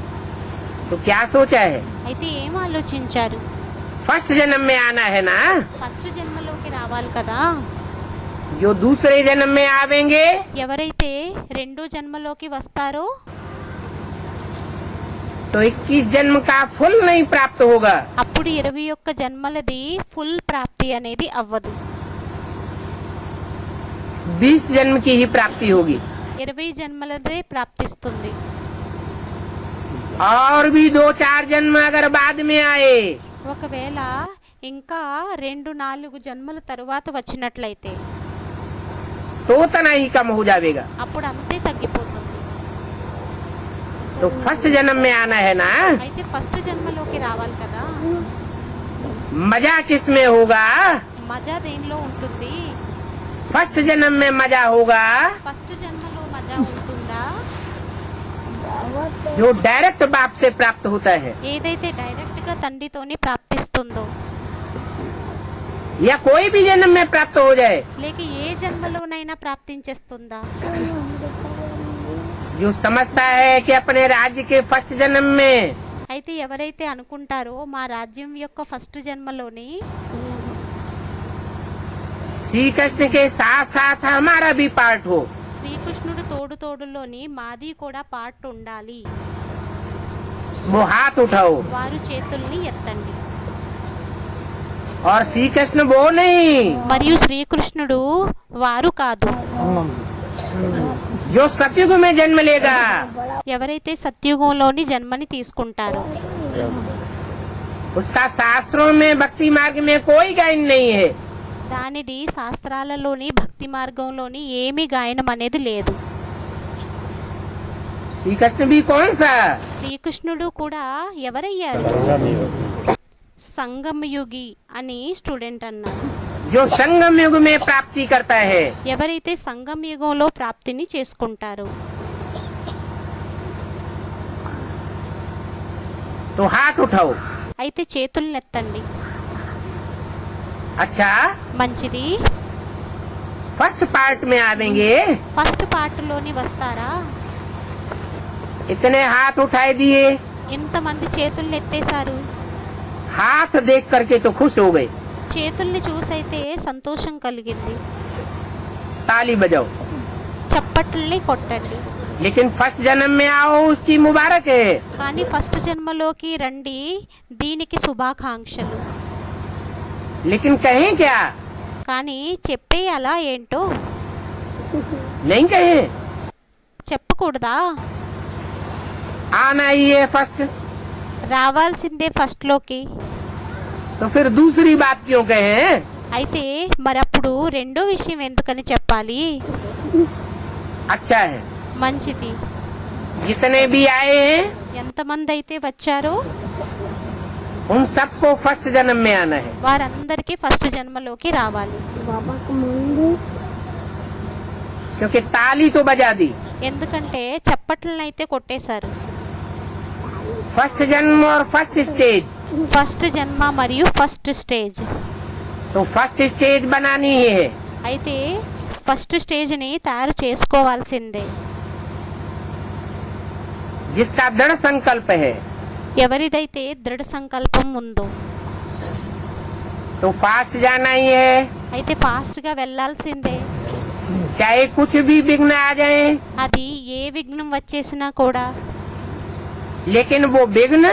तो क्या सोचा है, అయితే ఏం ఆలోచించారు. फर्स्ट जन्म में आना है ना। ఫస్ట్ జన్మలోకి రావాలి కదా. जो दूसरे जन्म में आवेंगे ఎవరైతే రెండో జన్మలోకి వస్తారో तो 21 जन्म का फुल नहीं प्राप्त होगा। అప్పుడు 21 జన్మలది ఫుల్ ప్రాప్తి అనేది అవ్వదు. 20 जन्म की ही प्राप्ति होगी। 20 జన్మలదే ప్రాప్తిస్తుంది. और भी 2-4 जन्म अगर बाद में आए ఒకవేళ ఇంకా 2-4 జన్మల తరువాత వచ్చినట్లయితే तो उतना ही कम हो जाएगा। అప్పుడు అంతే తగ్గిపోతుంది. तो फर्स्ट जन्म में आना है ना। అయితే ఫస్ట్ జన్మలోకి రావాలి కదా. मजा किस में होगा, మజా దేనిలో ఉంటుంది. फर्स्ट जन्म में मजा होगा ఫస్ట్ జన్మలో మజా ఉంటుందా. जो डायरेक्ट बाप से प्राप्त होता है। ఏదైతే డైరెక్ట్ గా తండ్రితోనే ప్రాప్తిస్తుందో या कोई भी जन्म में प्राप्त हो जाए, లేక ఏ జన్మలోనైనా ప్రాప్తించేస్తుందా? जो समझता है कि अपने राज्य के फर्स्ट जन्म में అయితే ఎవరైతే అనుకుంటారో మా రాజ్యం యొక్క ఫస్ట్ జన్మలోని श्री कृष्ण के साथ साथ हमारा भी पार्ट हो, శ్రీకృష్ణుడు తోడులోని మాది కూడా పార్ట్ ఉండాలి. वो हाथ उठाओ. వారు చేతుల్ని ఎత్తండి. और श्री कृष्ण वो नहीं మరియు శ్రీకృష్ణుడు వారు కాదు. जो सतयुग में जन्म लेगा, ఎవరైతే సత్యుగంలోని జన్మని తీసుకుంటారో उसका शास्त्रों में भक्ति मार्ग में कोई गायन नहीं है. దానిది శాస్త్రాలలోని భక్తి మార్గంలోని ఏమీ గాయనం అనేది లేదు. श्री कृष्ण भी कौन सा, శ్రీకృష్ణుడు కూడా ఎవరయ్యారు? సంగమయుగి అని స్టూడెంట్ అన్నారు. जो संगम युग में प्राप्ति करता है. ఎవరైతే సంగమ యుగంలో ప్రాప్తిని చేసుకుంటారో तो हाथ उठाओ. అయితే చేతుల్ని ఎత్తండి. अच्छा, మంచిది. फर्स्ट पार्ट में आवेंगे. ఫస్ట్ పార్ట్లోని వస్తారా? इतने हाथ उठाए दिए, ఇంతమంది చేతుల్ని ఎత్తేశారు. हाथ देख करके तो खुश हो गए. చేతుల్ని చూసైతే సంతోషం కలిగింది. ताली बजाओ. చప్పట్లని కొట్టండి. लेकिन फर्स्ट जन्म में आओ, उसकी मुबारक है. కానీ ఫస్ట్ జన్మలోకి రండి, దీనికి శుభాకాంక్షలు. लेकिन कहें क्या, కానీ చెప్పేయాలా ఏంటో? नहीं कहें. చెప్పకూడదా? आना ही है फर्स्ट, రావాల్సిందే ఫస్ట్ లోకి. तो फिर दूसरी बात क्यों कहें. అయితే మరప్పుడు రెండో విషయం ఎందుకని చెప్పాలి? अच्छा है. మంచిది. जितने भी आए हैं ఎంతమంది అయితే వచ్చారో उन सबको फर्स्ट जन्म में आना है. వారందరికీ ఫస్ట్ జన్మలోకి రావాలి. क्योंकि ताली तो बजा दी, ఎందుకంటే చప్పట్లను అయితే కొట్టేశారు. फर्स्ट जन्म और फर्स्ट स्टेज, ఫస్ట్ జన్మ మరియు ఫస్ట్ స్టేజ్. तो फर्स्ट स्टेज बनानी ही है. అయితే ఫస్ట్ స్టేజ్ని తయారు చేసుకోవాల్సిందే. जिसका दृढ़ संकल्प है ఎవరిదైతే దృఢ సంకల్పం ఉందో तो फास्ट जाना ही है. అయితే ఫాస్ట్గా వెళ్ళాల్సిందే. चाहे कुछ भी विघ्न आ जाए, అది ఏ విఘ్నం వచ్చేసినా కూడా. लेकिन वो विघ्न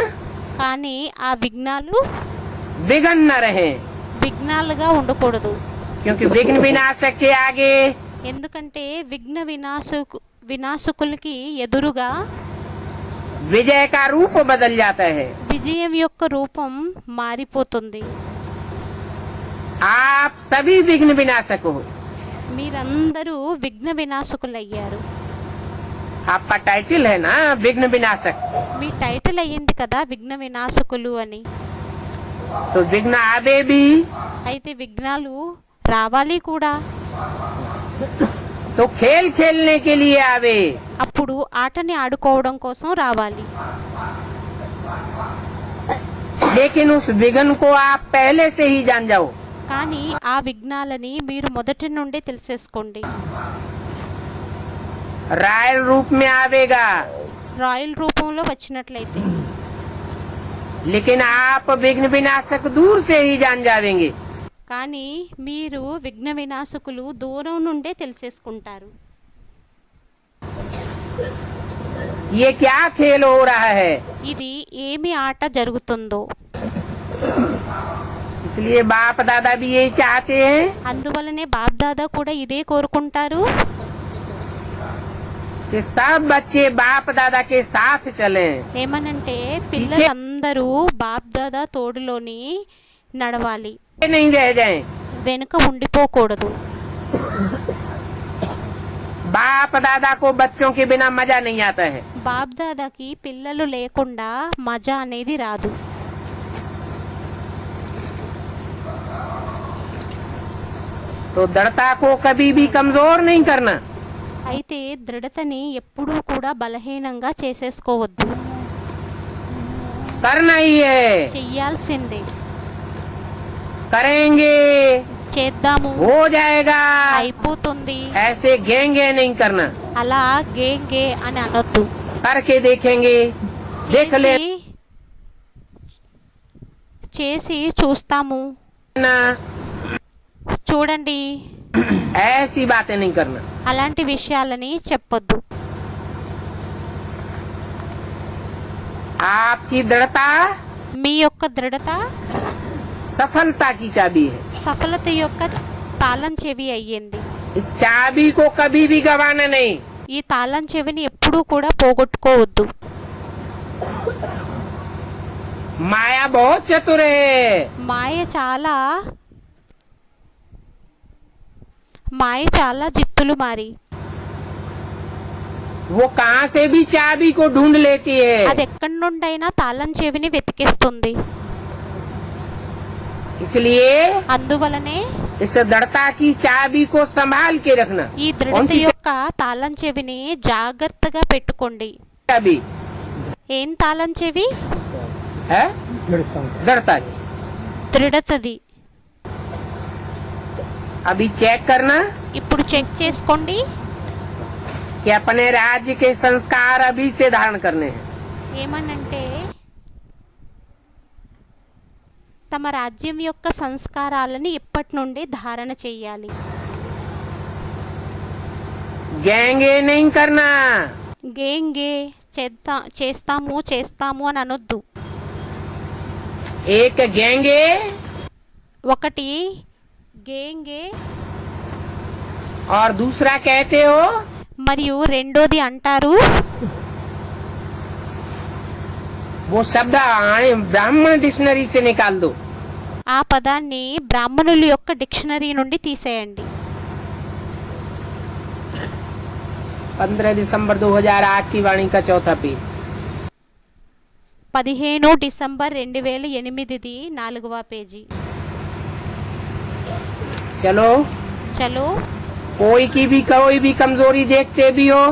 కానీ ఆ విఘ్నాలు विघ्न न रहे. విఘ్నాలుగా ఉండకూడదు. क्योंकि विघ्न विनाशक के आगे ఎందుకంటే విఘ్న వినాశకులకి ఎదురుగా विजय का रूप बदल जाता है. విజయం యొక్క రూపం మారిపోతుంది. आप सभी विघ्न विनाशक हो. మీరందరూ విఘ్న వినాశకులయ్యారు. आपका टाइटल है ना विघ्न विनाशक, మీ టైటిల్ అయ్యింది కదా విఘ్న వినాశకులు అని. तो विघ्न आवे भी అయితే విఘ్నాలు రావాలి కూడా. तो खेल खेलने के लिए आवे. అప్పుడు ఆటని ఆడుకోవడం కోసం రావాలి. लेकिन उस विघ्न को आप पहले से ही जान जाओ. కానీ ఆ విఘ్నాలని మీరు మొదటి నుండి తెలిసేసుకోండి. रॉयल रूप में आवेगा, రాయల్ రూపంలో వచ్చినట్లయితే. लेकिन आप विघ्न विनाशक दूर से ही जान जावेंगे. కానీ మీరు విఘ్న వినాశకులు దూరం నుండే తెలిసేసుకుంటారు. ये क्या खेल हो रहा है. ఇది ఏమి ఆట జరుగుతుందో. इसलिए बाप दादा भी यही चाहते हैं అందువలనే బాప్దాదా కూడా ఇదే కోరుకుంటారు. कि सब बच्चे बाप दादा के साथ चलें. ఏమనంటే పిల్లలందరూ బాప్దాదా తోడులోని నడవాలి, नहीं रह जाएं. వెనుక ఉండిపోకూడదు. बाप दादा को बच्चों के बिना मजा नहीं आता है. బాప్దాదాకి పిల్లలు లేకుండా మజా అనేది రాదు. तो दृढ़ता को कभी भी कमजोर नहीं करना. అయితే దృఢతని ఎప్పుడూ కూడా బలహీనంగా చేసేసుకోవద్దు. करना ही है. చెయ్యాల్సిందే. करेंगे చేద్దాము, हो जाएगा, అయిపోతుంది, ऐसे गेंगे नहीं करना। అలా గేంగే అని అనొద్దు. करके देखेंगे, देख ले చేసి చూస్తాము, ना, చూడండి, ऐसी बातें नहीं करना। అలాంటి విషయాలని చెప్పొద్దు. आपकी दृढ़ता మీ యొక్క దృఢత सफलता की चाबी है। సఫలత యొక్క తాళం చెవి అయ్యింది. इस चाबी को कभी भी गंवाना नहीं। ఈ తాళం చెవిని ఎప్పుడూ కూడా పోగొట్టుకోవద్దు. माया बहुत चतुर है। మాయ చాలా జిత్తులు మారి, वो कहाँ से भी चाबी को ढूंढ लेती है। అది ఎక్కడి నుండైనా తాళం చెవిని వెతికిస్తుంది. इसलिए అందువలనే इस दृढ़ता की चाबी को संभाल के रखना। ఈ कौन దృఢత सी యొక్క తాళం చెవిని జాగ్రత్తగా పెట్టుకోండి. चाबी ఏం తాళం చెవి? है? दृढ़ता की। దృఢతది. अभी चेक करना ఇప్పుడు చెక్ చేసుకోండి, कि अपने राज्य के संस्कार अभी से धारण करने हैं। ఏమనంటే తమ రాజ్యం యొక్క సంస్కారాలను ఇప్పటి నుండి ధారణ చెయ్యాలి. गेंगे नहीं करना। గేంగే చేస్తాము అని అనొద్దు. एक गेंगे ఒకటి గేంగే और दूसरा कहते हो మరియు రెండోది అంటారు. वो शब्द ब्राह्मण डिक्शनरी से निकाल दो। ఆ పదాన్ని బ్రాహ్మణుల యొక్క డిక్షనరీ నుండి తీసేయండి. 15 दिसंबर 2008 की वाणी का चौथा पेज। 15 డిసెంబర్ 2008ది 4వ పేజీ. चलो చలో, कोई भी कमजोरी देखते भी हो,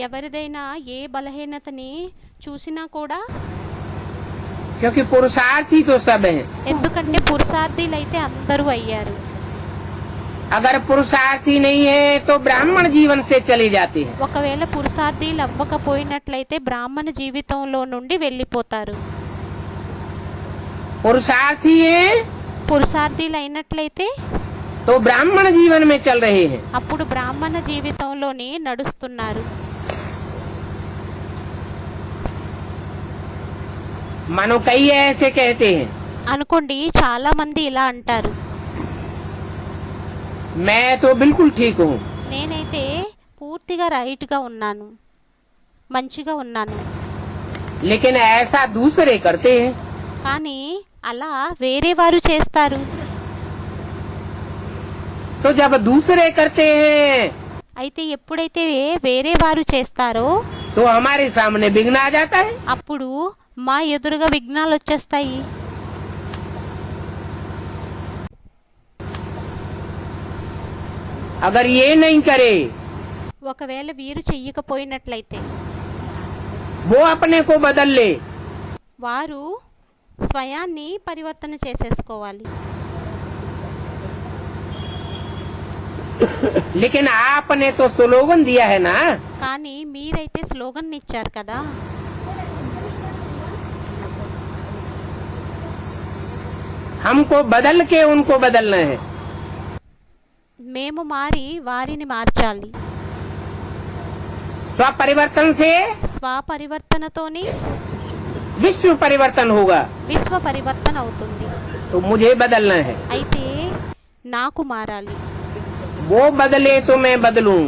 ఎవరిదైనా ఏ బలహీనతని చూసినా కూడా, क्योंकि पुरुषार्थी तो सब हैं। ఎందుకంటే పురుషార్థులైతే అందరూ అయ్యారు. अगर पुरुषार्थी नहीं है तो ब्राह्मण जीवन से चले जाते हैं। ఒకవేళ పురుషార్థులు అవ్వకపోయినట్లయితే బ్రాహ్మణ జీవితంలో నుండి వెళ్ళిపోతారు. पुरुषार्थी है పురుషార్థులు అయినట్లయితే तो ब्राह्मण जीवन में चल रहे हैं। అప్పుడు బ్రాహ్మణ జీవితంలోనే నడుస్తున్నారు. मानो कई ऐसे कहते हैं, అనుకోండి, చాలా మంది ఇలా అంటారు, मैं तो बिल्कुल ठीक हूँ, నేనైతే పూర్తిగా రైట్గా ఉన్నాను, మంచిగా ఉన్నాను. लेकिन ऐसा दूसरे करते हैं। కానీ అలా వేరే వారు చేస్తారు. तो जब दूसरे करते हैं అయితే ఎప్పుడైతే వేరే వారు చేస్తారో तो हमारे सामने विघ्न आ जाता है। అప్పుడు మా ఎదురుగా విఘ్నాలు వచ్చేస్తాయి. अगर ये नहीं करे ఒకవేళ వీరు చెయ్యకపోయినట్లయితే वो अपने को बदल ले, వారు స్వయాన్ని పరివర్తన చేసేసుకోవాలి. लेकिन आपने तो स्लोगन दिया है ना, కానీ మీరైతే స్లోగన్ ఇచ్చారు కదా, हमको बदल के उनको बदलना है। మేము మారి వారిని మార్చాలి. स्वपरिवर्तन से స్వపరివర్తనతోని विश्व परिवर्तन होगा। విశ్వ పరివర్తన అవుతుంది. तो मुझे बदलना है। అయితే నాకు మారాలి. वो बदले तो मैं बदलूं,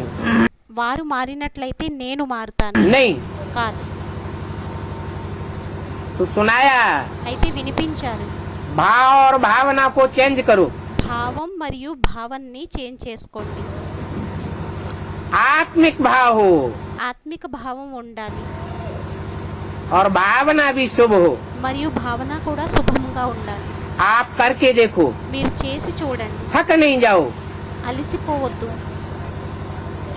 వారు మారినట్లయితే నేను మారుతాను. नहीं కాదు. तो सुनाया, అయితే వినిపించారు. भाव और भावना को चेंज करो। భావం మరియు భావాన్ని చేంజ్ చేసుకోండి. आत्मिक भाव हो ఆత్మిక భావం ఉండాలి और भावना भी शुभ हो। మరియు భావన కూడా శుభంగా ఉండాలి. आप करके देखो, మీరు చేసి చూడండి, थक नहीं जाओ। అలసిపోవద్దు.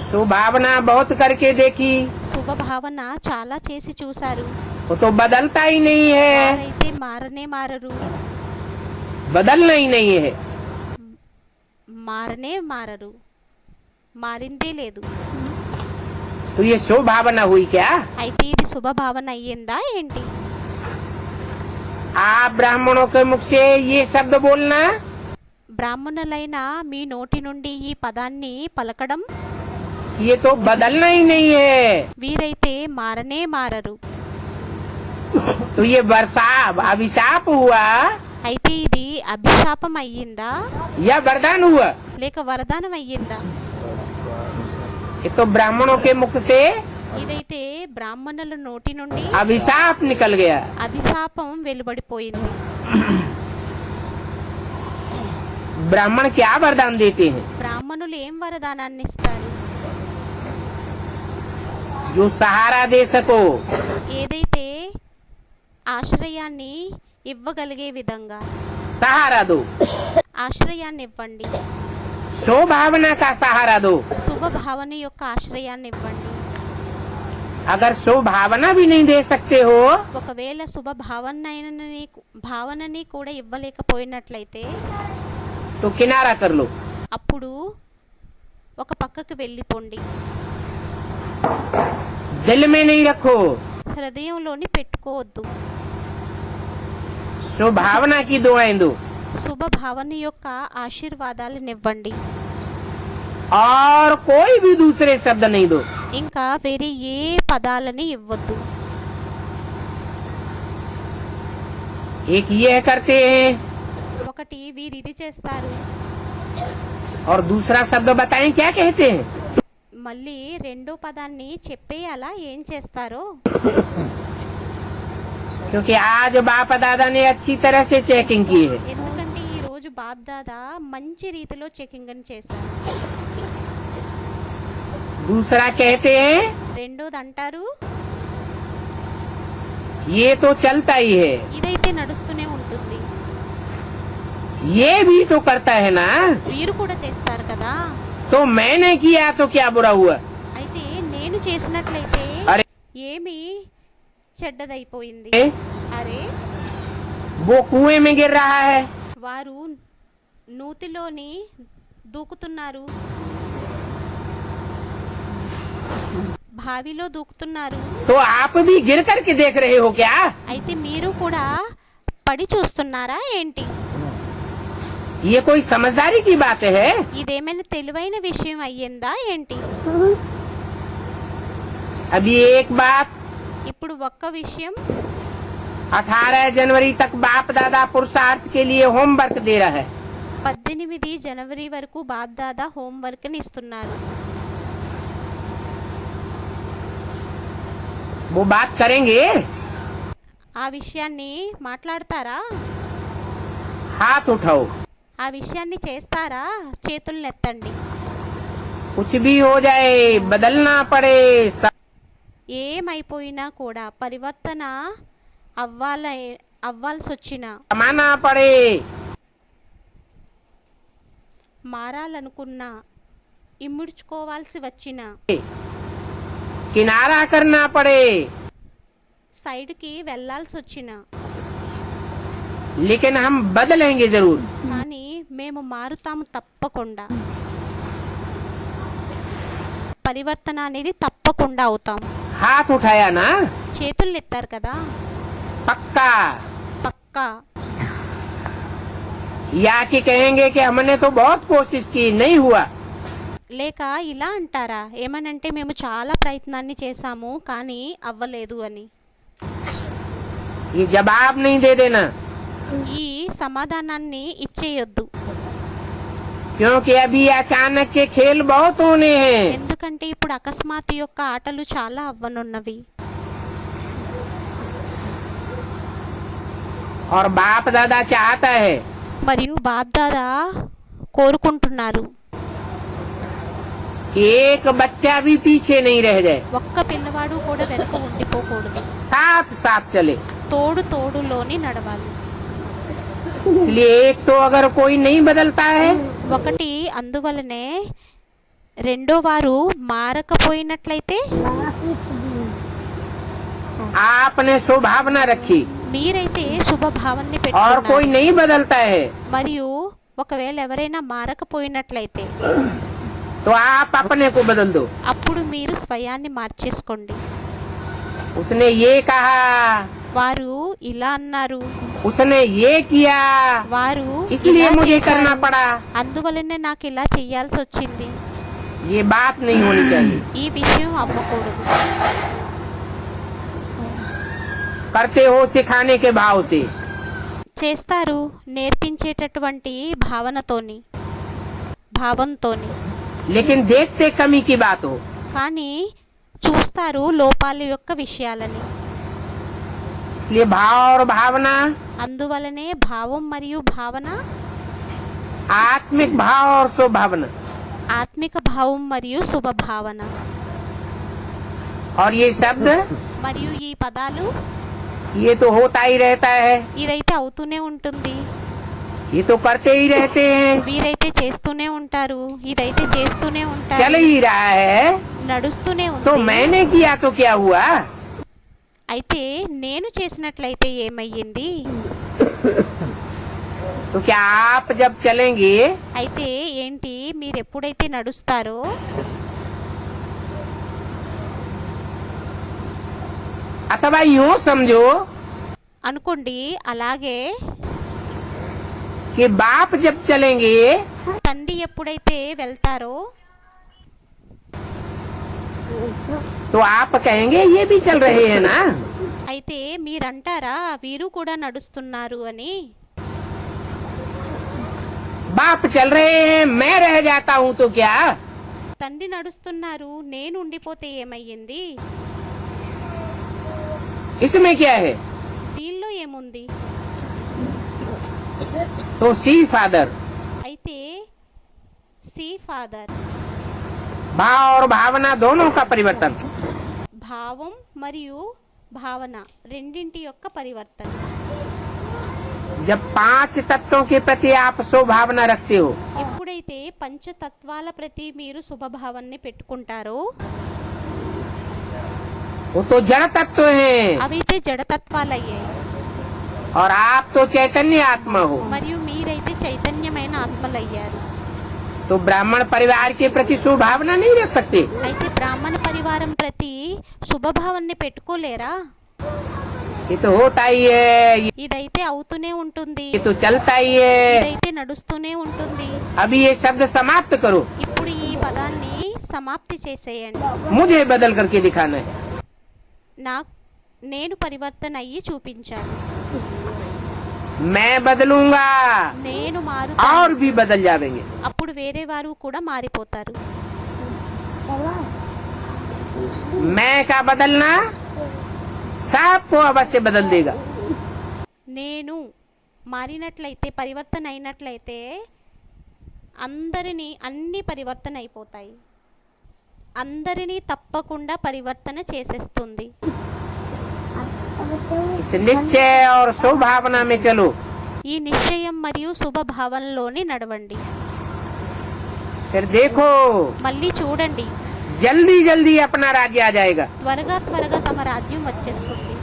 शुभ भावना बहुत करके देखी, శుభ భావన చాలా చేసి చూశారు. वो तो बदलता ही नहीं है, వారైతే మారనే మారరు. बदलना ही नहीं है। మారనే మారరు, మారిందే లేదు. तो ये शुभ भावना हुई क्या? అయితే ఇది శుభభావన అయ్యిందా ఏంటి? आप ब्राह्मणों के मुख से ये शब्द बोलना, బ్రాహ్మణులైన మీ నోటి నుండి ఈ పదాన్ని పలకడం, ये तो बदलना ही नहीं है. వీరైతే మారనే మారరు. तो ये वर्षा अभिशाप हुआ అయితే ఇది అభిశాపం అయ్యిందా या वरदान हुआ? లేక వరదానం అయ్యిందా? ये तो ब्राह्मणों के मुख से ఇదైతే బ్రాహ్మణుల నోటి నుండి अभिशाप निकल गया. అభిశాపం వెలువడిపోయింది. ब्राह्मण क्या वरदान देते हैं? బ్రాహ్మణులు ఏం వరదానాన్ని ఇస్తారు? जो सहारा दे सको, ఏదైతే ఆశ్రయాన్ని ఇవ్వగలిగే విధంగా सहारा दो. ఆశ్రయాన్ని ఇవ్వండి. शुभ भावना का सहारा दो. శుభభావన యొక్క ఆశ్రయాన్ని ఇవ్వండి. अगर शुभ भावना भी नहीं दे सकते हो ఒకవేళ శుభ భావనని కూడా ఇవ్వలేకపోయినట్లయితే तो किनारा कर लो. అప్పుడు ఒక పక్కకు వెళ్ళిపోండి. दिल में नहीं रखो. హృదయంలోని పెట్టుకోవద్దు. शुभ भावना की दुआएं दो శుభ భావన యొక్క ఆశీర్వాదాలను ఇవ్వండి. और कोई भी दूसरे शब्द नहीं दो. ఇంకా వేరే ఏ పదాలని ఇవ్వద్దు. एक ये करते हैं ఒకటి వీరు ఇది చేస్తారు, और दूसरा शब्द बताएं क्या कहते हैं. మళ్ళీ రెండో పదాన్ని చెప్పేయాలా ఏం చేస్తారో. क्योंकि आज बाप दादा ने अच्छी तरह से चेकिंग की है. ఎందుకంటే ఈ రోజు బాప్ దాదా మంచి రీతిలో చెకింగ్ అని చేశారు. दूसरा कहते हैं రెండోది అంటారు, ये तो चलता ही है, ఇదైతే నడుస్తూనే ఉంటుంది, ये भी तो करता है ना, వీరు కూడా చేస్తారు కదా. तो मैंने किया तो क्या बुरा हुआ. అయితే నేను చేసినట్లయితే अरे ఏమి చెడ్డదైపోయింది. అరే वो कुएं में गिर रहा है, వారు నూతిలోని దూకుతున్నారు, బావిలో దూకుతున్నారు. तो आप भी गिर करके देख रहे हो क्या. అయితే మీరు కూడా పడి చూస్తున్నారా ఏంటి? ये कोई समझदारी की बात है. ఇదేమైనా తెలివైన విషయం అయ్యిందా ఏంటి? अभी एक बात, ఇప్పుడు ఒక్క విషయం, 18 जनवरी तक बाप दादा पुरुषार्थ के लिए होमवर्क दे रहा है. 18 జనవరి వరకు బాప్ దాదా హోంవర్క్ ని ఇస్తున్నారు. वो बात करेंगे. ఆ విషయాన్ని మాట్లాడతారా? हाथ उठाओ. ఆ విషయాన్ని చేస్తారా? చేతులను ఎత్తండి. कुछ भी हो जाए, बदलना पड़े, ఏమైపోయినా కూడా పరివర్తన అవ్వాల్సి వచ్చినా, कमाना पड़े, మారాలనుకున్నా, ఇముడ్చుకోవాల్సి వచ్చినా, किनारा करना पड़े, సైడ్కి వెళ్ళాల్సి వచ్చినా, लेकिन हम बदलेंगे जरूर. కానీ మేము మారుతాము తప్పకుండా. పరివర్తన అనేది తప్పకుండా అవుతాం. हाथ उठाया ना, చేతులు ఎత్తారు కదా, पक्का. పక్కా. या कि कहेंगे कि हमने तो बहुत कोशिश की, नहीं हुआ. లేక ఇలా అంటారా, ఏమనంటే మేము చాలా ప్రయత్నాన్ని చేశాము కానీ అవ్వలేదు అని. ये जवाब नहीं दे देना, ఈ సమాధానాన్ని ఇచ్చేయొద్దు. क्योंकि अभी अचानक के खेल बहुत होने हैं. ఎందుకంటే ఇప్పుడు అకస్మాత్తు యొక్క ఆటలు చాలా అవ్వనున్నవి. और बाप दादा चाहता है మరియు బాప్ దాదా కోరుకుంటున్నారు, एक बच्चा भी पीछे नहीं रह जाए, ఒక్క పిల్లవాడు కూడా వెనక ఉండిపోకూడదు, साथ साथ चले. తోడులోని నడవాలి. इसलिए एक तो अगर कोई नहीं बदलता है ఒకటి అందువలనే రెండో వారు మారకపోయినట్లయితే आपने स्वभावना रखी మీరైతే శుభభావాన్ని और कोई పెట్టుకున్నారు नहीं बदलता है మరియు ఒకవేళ ఎవరైనా మారకపోయినట్లయితే तो आप अपने को बदल दो। అప్పుడు మీరు స్వయాన్ని మార్చేసుకోండి. उसने ये कहा, వారు ఇలా అన్నారు, उसने ये किया, వారు इसलिए ఇలా मुझे చేశారు, करना पड़ा। అందువల్లనే నాకు ఇలా చేయాల్సి వచ్చింది. ये बात नहीं होनी चाहिए। ఈ విషయం అవ్వకూడదు. करते हो सिखाने के भाव से, చేస్తారు నేర్పించేటటువంటి భావంతోని, लेकिन देखते कमी की बात हो। కానీ చూస్తారు లోపాల యొక్క విషయాలని. इसलिए भाव और भावना, అందువలనే భావం మరియు భావన, आत्मिक भाव और स्वभावना, ఆత్మిక భావం మరియు శుభభావన, और ये शब्द మరియు ఈ పదాలు ये तो होता ही रहता है, ఇదైతే అవుతూనే ఉంటుంది, ये तो करते ही रहते हैं, వీరైతే చేస్తూనే ఉంటారు, ఇదైతే చేస్తూనే चल ఉంటారు, ही रहा है। నడుస్తూనే तो ఉంది. मैंने किया तो क्या हुआ? అయితే నేను చేసినట్లయితే ఏమయ్యింది? तो क्या आप जब चलेंगे అయితే ఏంటి, మీరు ఎప్పుడైతే నడుస్తారో अथवा यूं समझो అనుకోండి, అలాగే कि बाप जब चलेंगे తండ్రి ఎప్పుడైతే వెళ్తారో तो आप कहेंगे ये भी चल रहे हैं ना। అయితే మీరంటారా వీరు కూడా నడుస్తున్నారు అని. बाप चल रहे हैं, मैं रह जाता हूँ तो क्या? తండ్రి నడుస్తున్నారు, నేను ఉండిపోతే ఏమయ్యింది? इसमें क्या है? దీనిలో ఏముంది? तो सी फादर, అయితే సి ఫాదర్, भाव और भावना दोनों का परिवर्तन। భావం మరియు భావన రెండింటి యొక్క పరివర్తన. जब 5 तत्वों के प्रति आप स्वभावना रखते हो ఎప్పుడైతే పంచతత్వాల ప్రతి మీరు శుభభావాన్ని పెట్టుకుంటారో वो तो जड़ तत्व हैं, అవైతే జడతత్వాలయ్యాయి, और आप तो चैतन्य आत्मा हो। మరియు మీరైతే చైతన్యమైన ఆత్మలయ్యారు. तो ब्राह्मण परिवार के प्रति स्वभावना नहीं रख सकते। అయితే బ్రాహ్మణ పరివారం ప్రతి శుభభావాన్ని పెట్టుకోలేరా? ये तो होता ही है, ఇదైతే అవుతూనే ఉంటుంది, ये तो चलता ही है। ఇదైతే నడుస్తూనే ఉంటుంది. अभी ये शब्द समाप्त करो, ఇప్పుడు ఈ పదాన్ని సమాప్తి చేసేయండి. मुझे बदल करके दिखाना है। నేను పరివర్తన అయ్యి చూపించాను, मैं बदलूंगा నేను और మారుతాను, भी बदल जाएंगे। అప్పుడు వేరే వారు కూడా మారిపోతారు. मैं का बदलना सबको अवश्य बदल देगा। నేను మారినట్లయితే, పరివర్తన అయినట్లయితే అన్ని పరివర్తన అయిపోతాయి, అందరినీ తప్పకుండా పరివర్తన చేసేస్తుంది. इस निश्चय और स्वभावना में चलो। ఈ నిశ్చయం మరియు శుభభావంలోని నడవండి. फिर देखो మళ్ళీ చూడండి, जल्दी जल्दी अपना राज्य आ जाएगा। త్వరగా తమ రాజ్యం వచ్చేస్తుంది.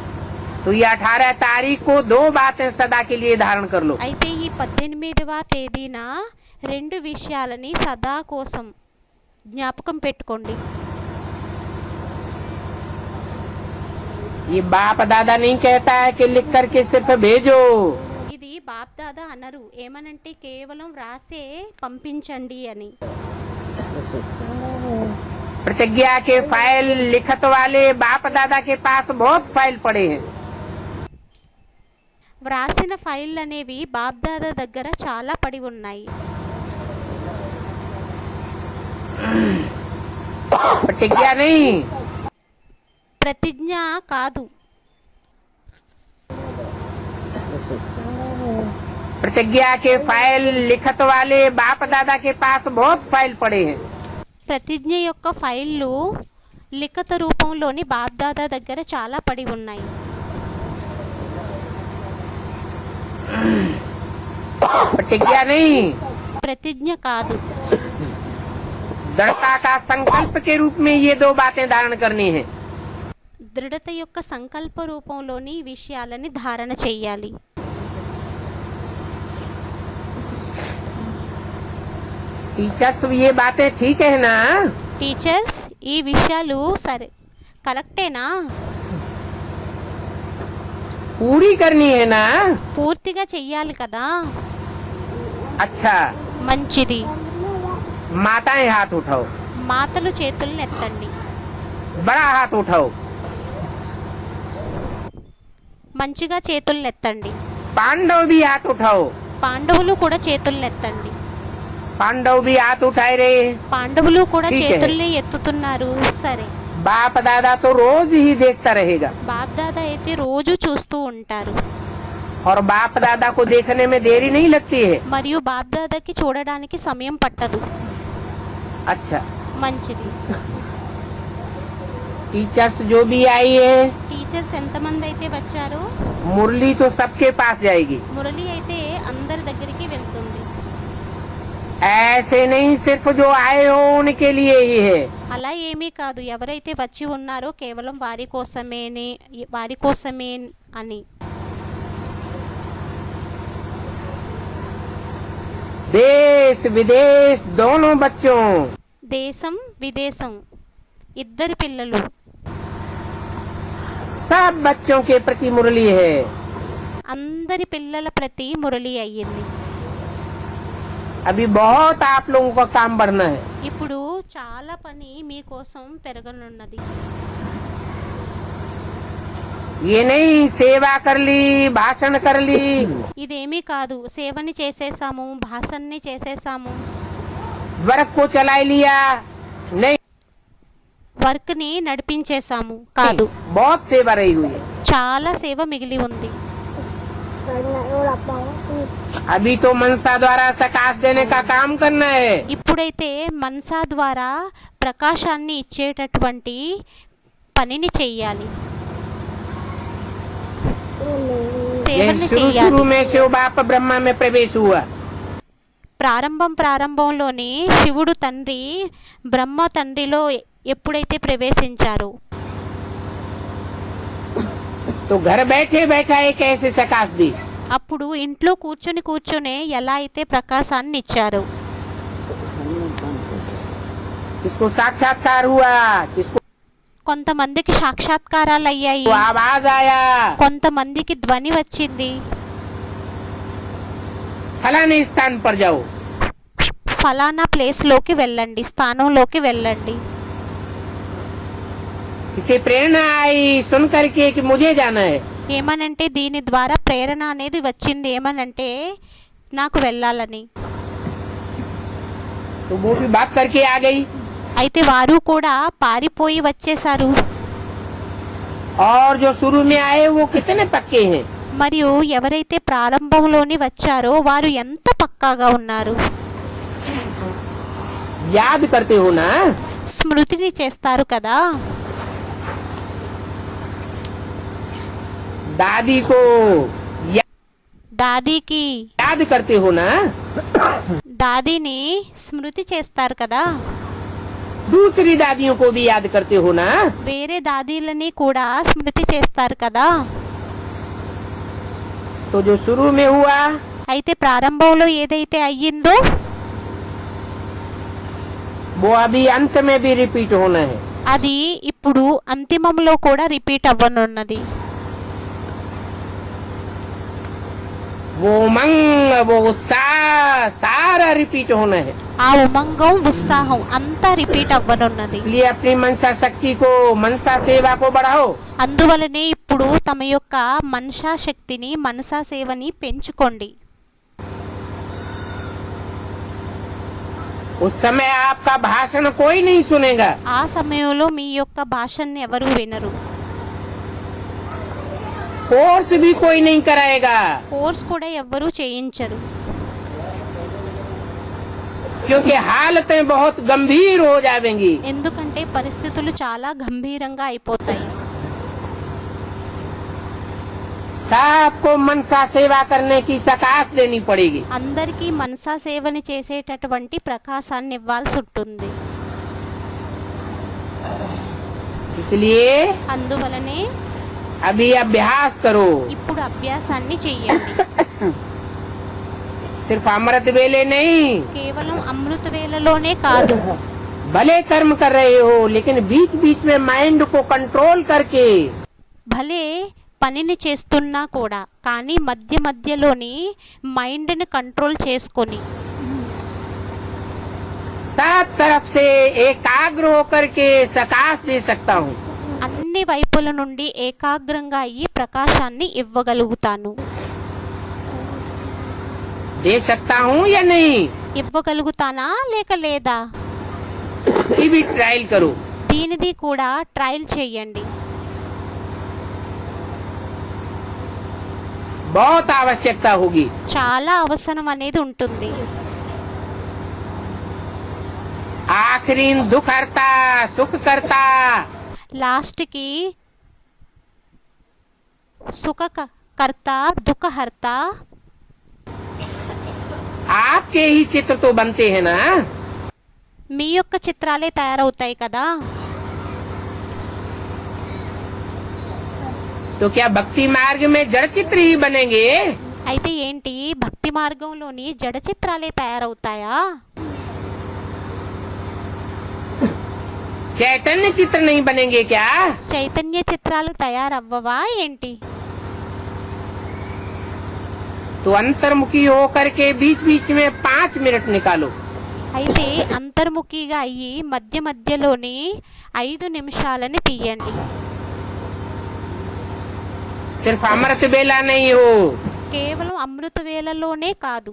तो ये 18 तारीख को 2 बातें सदा के लिए धारण कर लो। అయితే ఈ 18వ తేదీన 2 విషయాలని సదా కోసం జ్ఞాపకం పెట్టుకోండి. ये बाप दादा नहीं कहता है कि लिख करके सिर्फ भेजो। ఇది బాప్ దాదా అనరు, ఏమనంటే కేవలం రాసే పంపించండి అని. प्रतिज्ञा के फाइल लिखत वाले बाप दादा के पास बहुत फाइल पड़े हैं। వ్రాసిన ఫైల్ అనేవి బాప్ దాదా దగ్గర చాలా పడి ఉన్నాయి. प्रतिज्ञा नहीं, ప్రతిజ్ఞ కాదు, प्रतिज्ञा के फाइल लिखत वाले बाप दादा के पास बहुत फाइल पड़े हैं। ప్రతిజ్ఞ యొక్క ఫైళ్ళు లిఖిత రూపంలోని బాప్ దాదా దగ్గర చాలా పడి ఉన్నాయి. प्रतिज्ञा नहीं, ప్రతిజ్ఞ కాదు, दृढ़ता का संकल्प के रूप में ये 2 बातें धारण करनी है। దృఢత యొక్క సంకల్ప రూపంలోని ఈ విషయాలని ధారణ చెయ్యాలి. टीचर्स ये बातें ठीक है ना? టీచర్స్ ఈ విషయాలు సరే కరెక్టేనా? पूरी करनी है ना? పూర్తిగా చెయ్యాలి కదా? अच्छा, మంచిది. माताएं हाथ उठाओ, మాతలు చేతుల్ని ఎత్తండి. बड़ा हाथ उठाओ. మంచిగా చేతుల్ని ఎత్తండి. पांडव भी हाथ उठाओ. పాండవులు కూడా చేతుల్ని ఎత్తండి. पांडव भी हाथ उठाए रे. పాండవులు కూడా ठीक है. చేతుల్ని ఎత్తుతున్నారు. సరే, बाप दादा तो रोज ही देखता रहेगा బాప్దాదా అయితే రోజు చూస్తూ ఉంటారు. और बाप दादा को देखने में देरी नहीं लगती है. మరియు బాప్దాదాకి చూడడానికి సమయం పట్టదు. अच्छा, మంచిది. टीचर्स जो भी आई है, టీచర్స్ ఎంతమంది అయితే వచ్చారో मुरली तो सबके पास जाएगी. మురళి అయితే అందరి దగ్గరికి వెళ్తుంది. ऐसे नहीं सिर्फ जो आए हो उनके लिए ही है. అలా ఏమీ కాదు, ఎవరైతే వచ్చి ఉన్నారో కేవలం వారి కోసమే అని. देश विदेश दोनों बच्चों, దేశం విదేశం ఇద్దరి పిల్లలు, सब बच्चों के प्रति मुरली है. అందరి పిల్లల ప్రతి మురళి అయ్యింది. अभी बहुत आप लोगों का काम बढ़ना है. ఇప్పుడు చాలా పని మీకోసం పెరగనున్నది. ये नहीं सेवा कर ली, भाषण कर ली, ఇదేమీ కాదు, సేవని చేసేసాము, భాషణని చేసేసాము, वर्क को चला लिया, नहीं. వర్క్ ని నడిపించేసాము కాదు. बहुत सेवा रही हुई है. చాలా సేవ మిగిలి ఉంది. अभी तो मनसा द्वारा सकाश देने का काम करना है. ఇప్పుడైతే మనసా ద్వారా ప్రకాశాన్ని ఇచ్చేటటువంటి పనిని చెయ్యాలి, సేవని शुरू చెయ్యాలి. में शिव बाप ब्रह्मा में प्रवेश हुआ. ప్రారంభంలోనే శివుడు తండ్రి బ్రహ్మ తండ్రిలో ఎప్పుడైతే ప్రవేశించారో तो घर बैठे बैठा एक ऐसे सकाश दी. అప్పుడు ఇంట్లో కూర్చొనే ఎలా అయితే ప్రకాశాన్ని ఇచ్చారో, किसको साक्षात्कार हुआ, किसको కొంతమందికి సాక్షాత్కారాలు అయ్యాయి, आवाज आया, కొంతమందికి ధ్వని వచ్చింది. फलाने स्थान पर जाओ. ఫలానా ప్లేస్లోకి వెళ్ళండి, స్థానంలోకి వెళ్ళండి. किसी प्रेरणा आई सुन करके कि मुझे जाना है. ఏమనంటే దీని ద్వారా ప్రేరణ అనేది వచ్చింది, ఏమనంటే నాకు వెళ్ళాలని. तो वो भी बात करके आ गई. అయితే వారు కూడా పారిపోయి వచ్చేశారు. और जो शुरू में आए वो कितने पक्के हैं. మరియు ఎవరైతే ప్రారంభంలోని వచ్చారో వారు ఎంత పక్కాగా ఉన్నారు. याद करते हो ना. స్మృతిని చేస్తారు కదా. दादी को దాదీకి याद करते हो ना. దాదీని స్మృతి చేస్తారు కదా. दूसरी दादियों को भी याद करते हो ना. వేరే దాదీలని కూడా స్మృతి చేస్తారు కదా. तो जो शुरू में हुआ అయితే ప్రారంభంలో ఏదైతే అయ్యిందో वो अभी अंत में भी रिपीट होना है. అది ఇప్పుడు అంతిమంలో కూడా రిపీట్ అవ్వనున్నది. वो उमंग वो उत्साह सारा रिपीट होना है. ఆ ఉమంగం ఉత్సాహం అంతా రిపీట్ అవ్వనున్నది. इसलिए अपनी मनसा शक्ति को मनसा सेवा को बढ़ाओ. అందువలనే ఇప్పుడు తమ యొక్క మనసా శక్తిని మనసా సేవని పెంచుకోండి. उस समय आपका भाषण कोई नहीं सुनेगा. ఆ సమయంలో మీ యొక్క భాషని ఎవరు వినరు, कोर्स भी कोई नहीं कराएगा. కోర్స్ కూడా ఎవ్వరూ చేయించరు. क्योंकि हालतें बहुत गंभीर हो जाएंगी. ఎందుకంటే పరిస్థితులు చాలా గంభీరంగా అయిపోతాయి. सबको मनसा सेवा करने की सकाश देनी पड़ेगी. అందరికీ మనసా సేవని చేసేటటువంటి ప్రకాశాన్ని ఇవ్వాల్సి ఉంటుంది. इसलिए అందువలనే अभी अभ्यास करो. ఇప్పుడు అభ్యాసాన్ని చెయ్యండి. सिर्फ अमृत वेले नहीं, కేవలం అమృత వేళలోనే కాదు, भले कर्म कर रहे हो लेकिन बीच बीच में माइंड को कंट्रोल करके భలే పనిని చేస్తున్నా కూడా కానీ మధ్య మధ్యలోని మైండ్ని కంట్రోల్ చేసుకొని सब तरफ से एकाग्र होकर के प्रकाश दे सकता हूँ। అన్ని వైపుల నుండి ఏకాగ్రంగా అయ్యి ప్రకాశాన్ని ఇవ్వగలుగుతాను. दे सकता हूँ या नहीं, ఇవ్వగలుగుతానా లేక లేదా? इसकी भी ट्रायल करो। దీనిది కూడా ట్రయల్ చేయండి. बहुत आवश्यकता होगी। చాలా అవసరం అనేది ఉంటుంది. आखिरी दुख हरता सुख करता, లాస్ట్కి సుఖకర్త దుఃఖహర్త आपके ही चित्र तो बनते हैं ना। మీ యొక్క చిత్రాలే తయారవుతాయి కదా. तो क्या भक्ति मार्ग में जड़ चित्र ही बनेंगे? అయితే ఏంటి భక్తి మార్గంలోని జడ చిత్రాలే తయారవుతాయా? चैतन्य चित्र नहीं बनेंगे क्या? చైతన్య చిత్రాలు తయారవ్వవా ఏంటి? तो अंतर्मुखी होकर के बीच बीच में 5 मिनट निकालो। అయితే అంతర్ముఖిగా అయ్యి మధ్య మధ్యలోని 5 నిమిషాలని తీయండి. सिर्फ अमृत बेला नहीं हो, కేవలం అమృత వేళలోనే కాదు,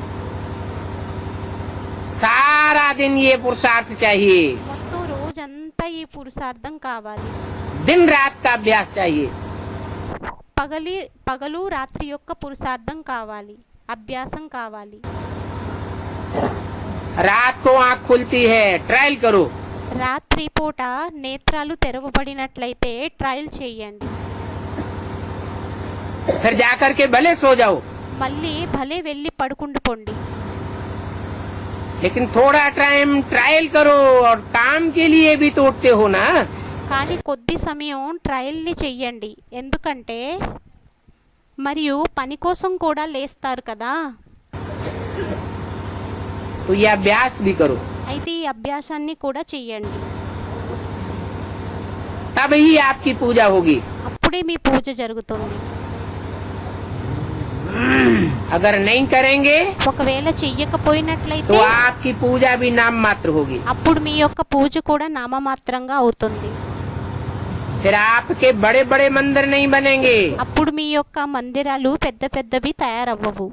सारा दिन ये पुरुषार्थ चाहिए। మొత్తం రోజంతా ఈ పురుషార్థం కావాలి. दिन रात का अभ्यास चाहिए। పగలు రాత్రి యొక్క పురుషార్థం కావాలి, అభ్యాసం కావాలి. रात को आँख खुलती है, ट्रायल करो। రాత్రి పూట నేత్రాలు తెరవబడినట్లయితే ట్రయల్ చేయండి. फिर जाकर के भले सो जाओ, మళ్ళీ భలే వెళ్ళి పడుకుండిపోండి. लेकिन थोड़ा टाइम ट्रायल करो। और काम के लिए भी तो उठते हो ना। కానీ కొద్ది సమయం ట్రయల్ని చెయ్యండి, ఎందుకంటే మరియు పని కోసం కూడా లేస్తారు కదా. तो ये अभ्यास भी करो, అయితే ఈ అభ్యాసాన్ని కూడా చెయ్యండి. तब ही आपकी पूजा होगी। అప్పుడే మీ పూజ జరుగుతుంది. अगर नहीं करेंगे ఒకవేళ చెయ్యకపోయినట్లయితే तो आपकी पूजा भी नाम मात्र होगी। అప్పుడు మీ యొక్క పూజ కూడా నామమాత్రంగా అవుతుంది. फिर आपके बड़े बड़े मंदिर नहीं बनेंगे। అప్పుడు మీ యొక్క మందిరాలు పెద్ద పెద్దవి తయారవ్వవు,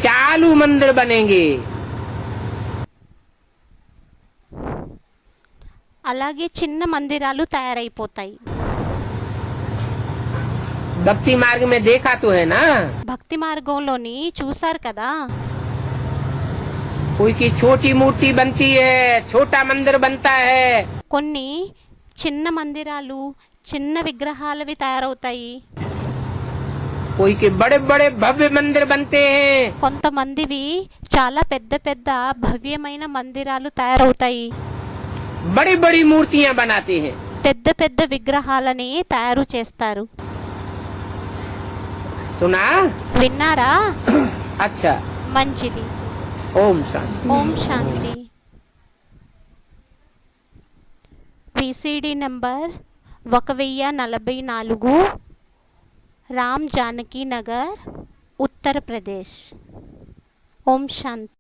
चालू मंदिर बनेंगे। అలాగే చిన్న మందిరాలు తయారైపోతాయి. भक्ति मार्ग में देखा तो है ना, భక్తి మార్గంలోని చూశారు కదా, कोई की छोटी मूर्ति बनती है, छोटा मंदिर बनता है। కొన్ని చిన్న మందిరాలు చిన్న విగ్రహాలవి తయారవుతాయి, कोई के बड़े बड़े भव्य मंदिर बनते हैं। కొంతమందివి చాలా పెద్ద పెద్ద భవ్యమైన మందిరాలు తయారవుతాయి, बड़ी बड़ी मूर्तियां बनाते हैं। పెద్ద పెద్ద విగ్రహాలని తయారు చేస్తారు. सुना? విన్నారా? अच्छा, మంచిది. ओम शांति। ఓం శాంతి. VCD number 1044, Ram Janaki Nagar, Uttar Pradesh. ఓం శాంతి.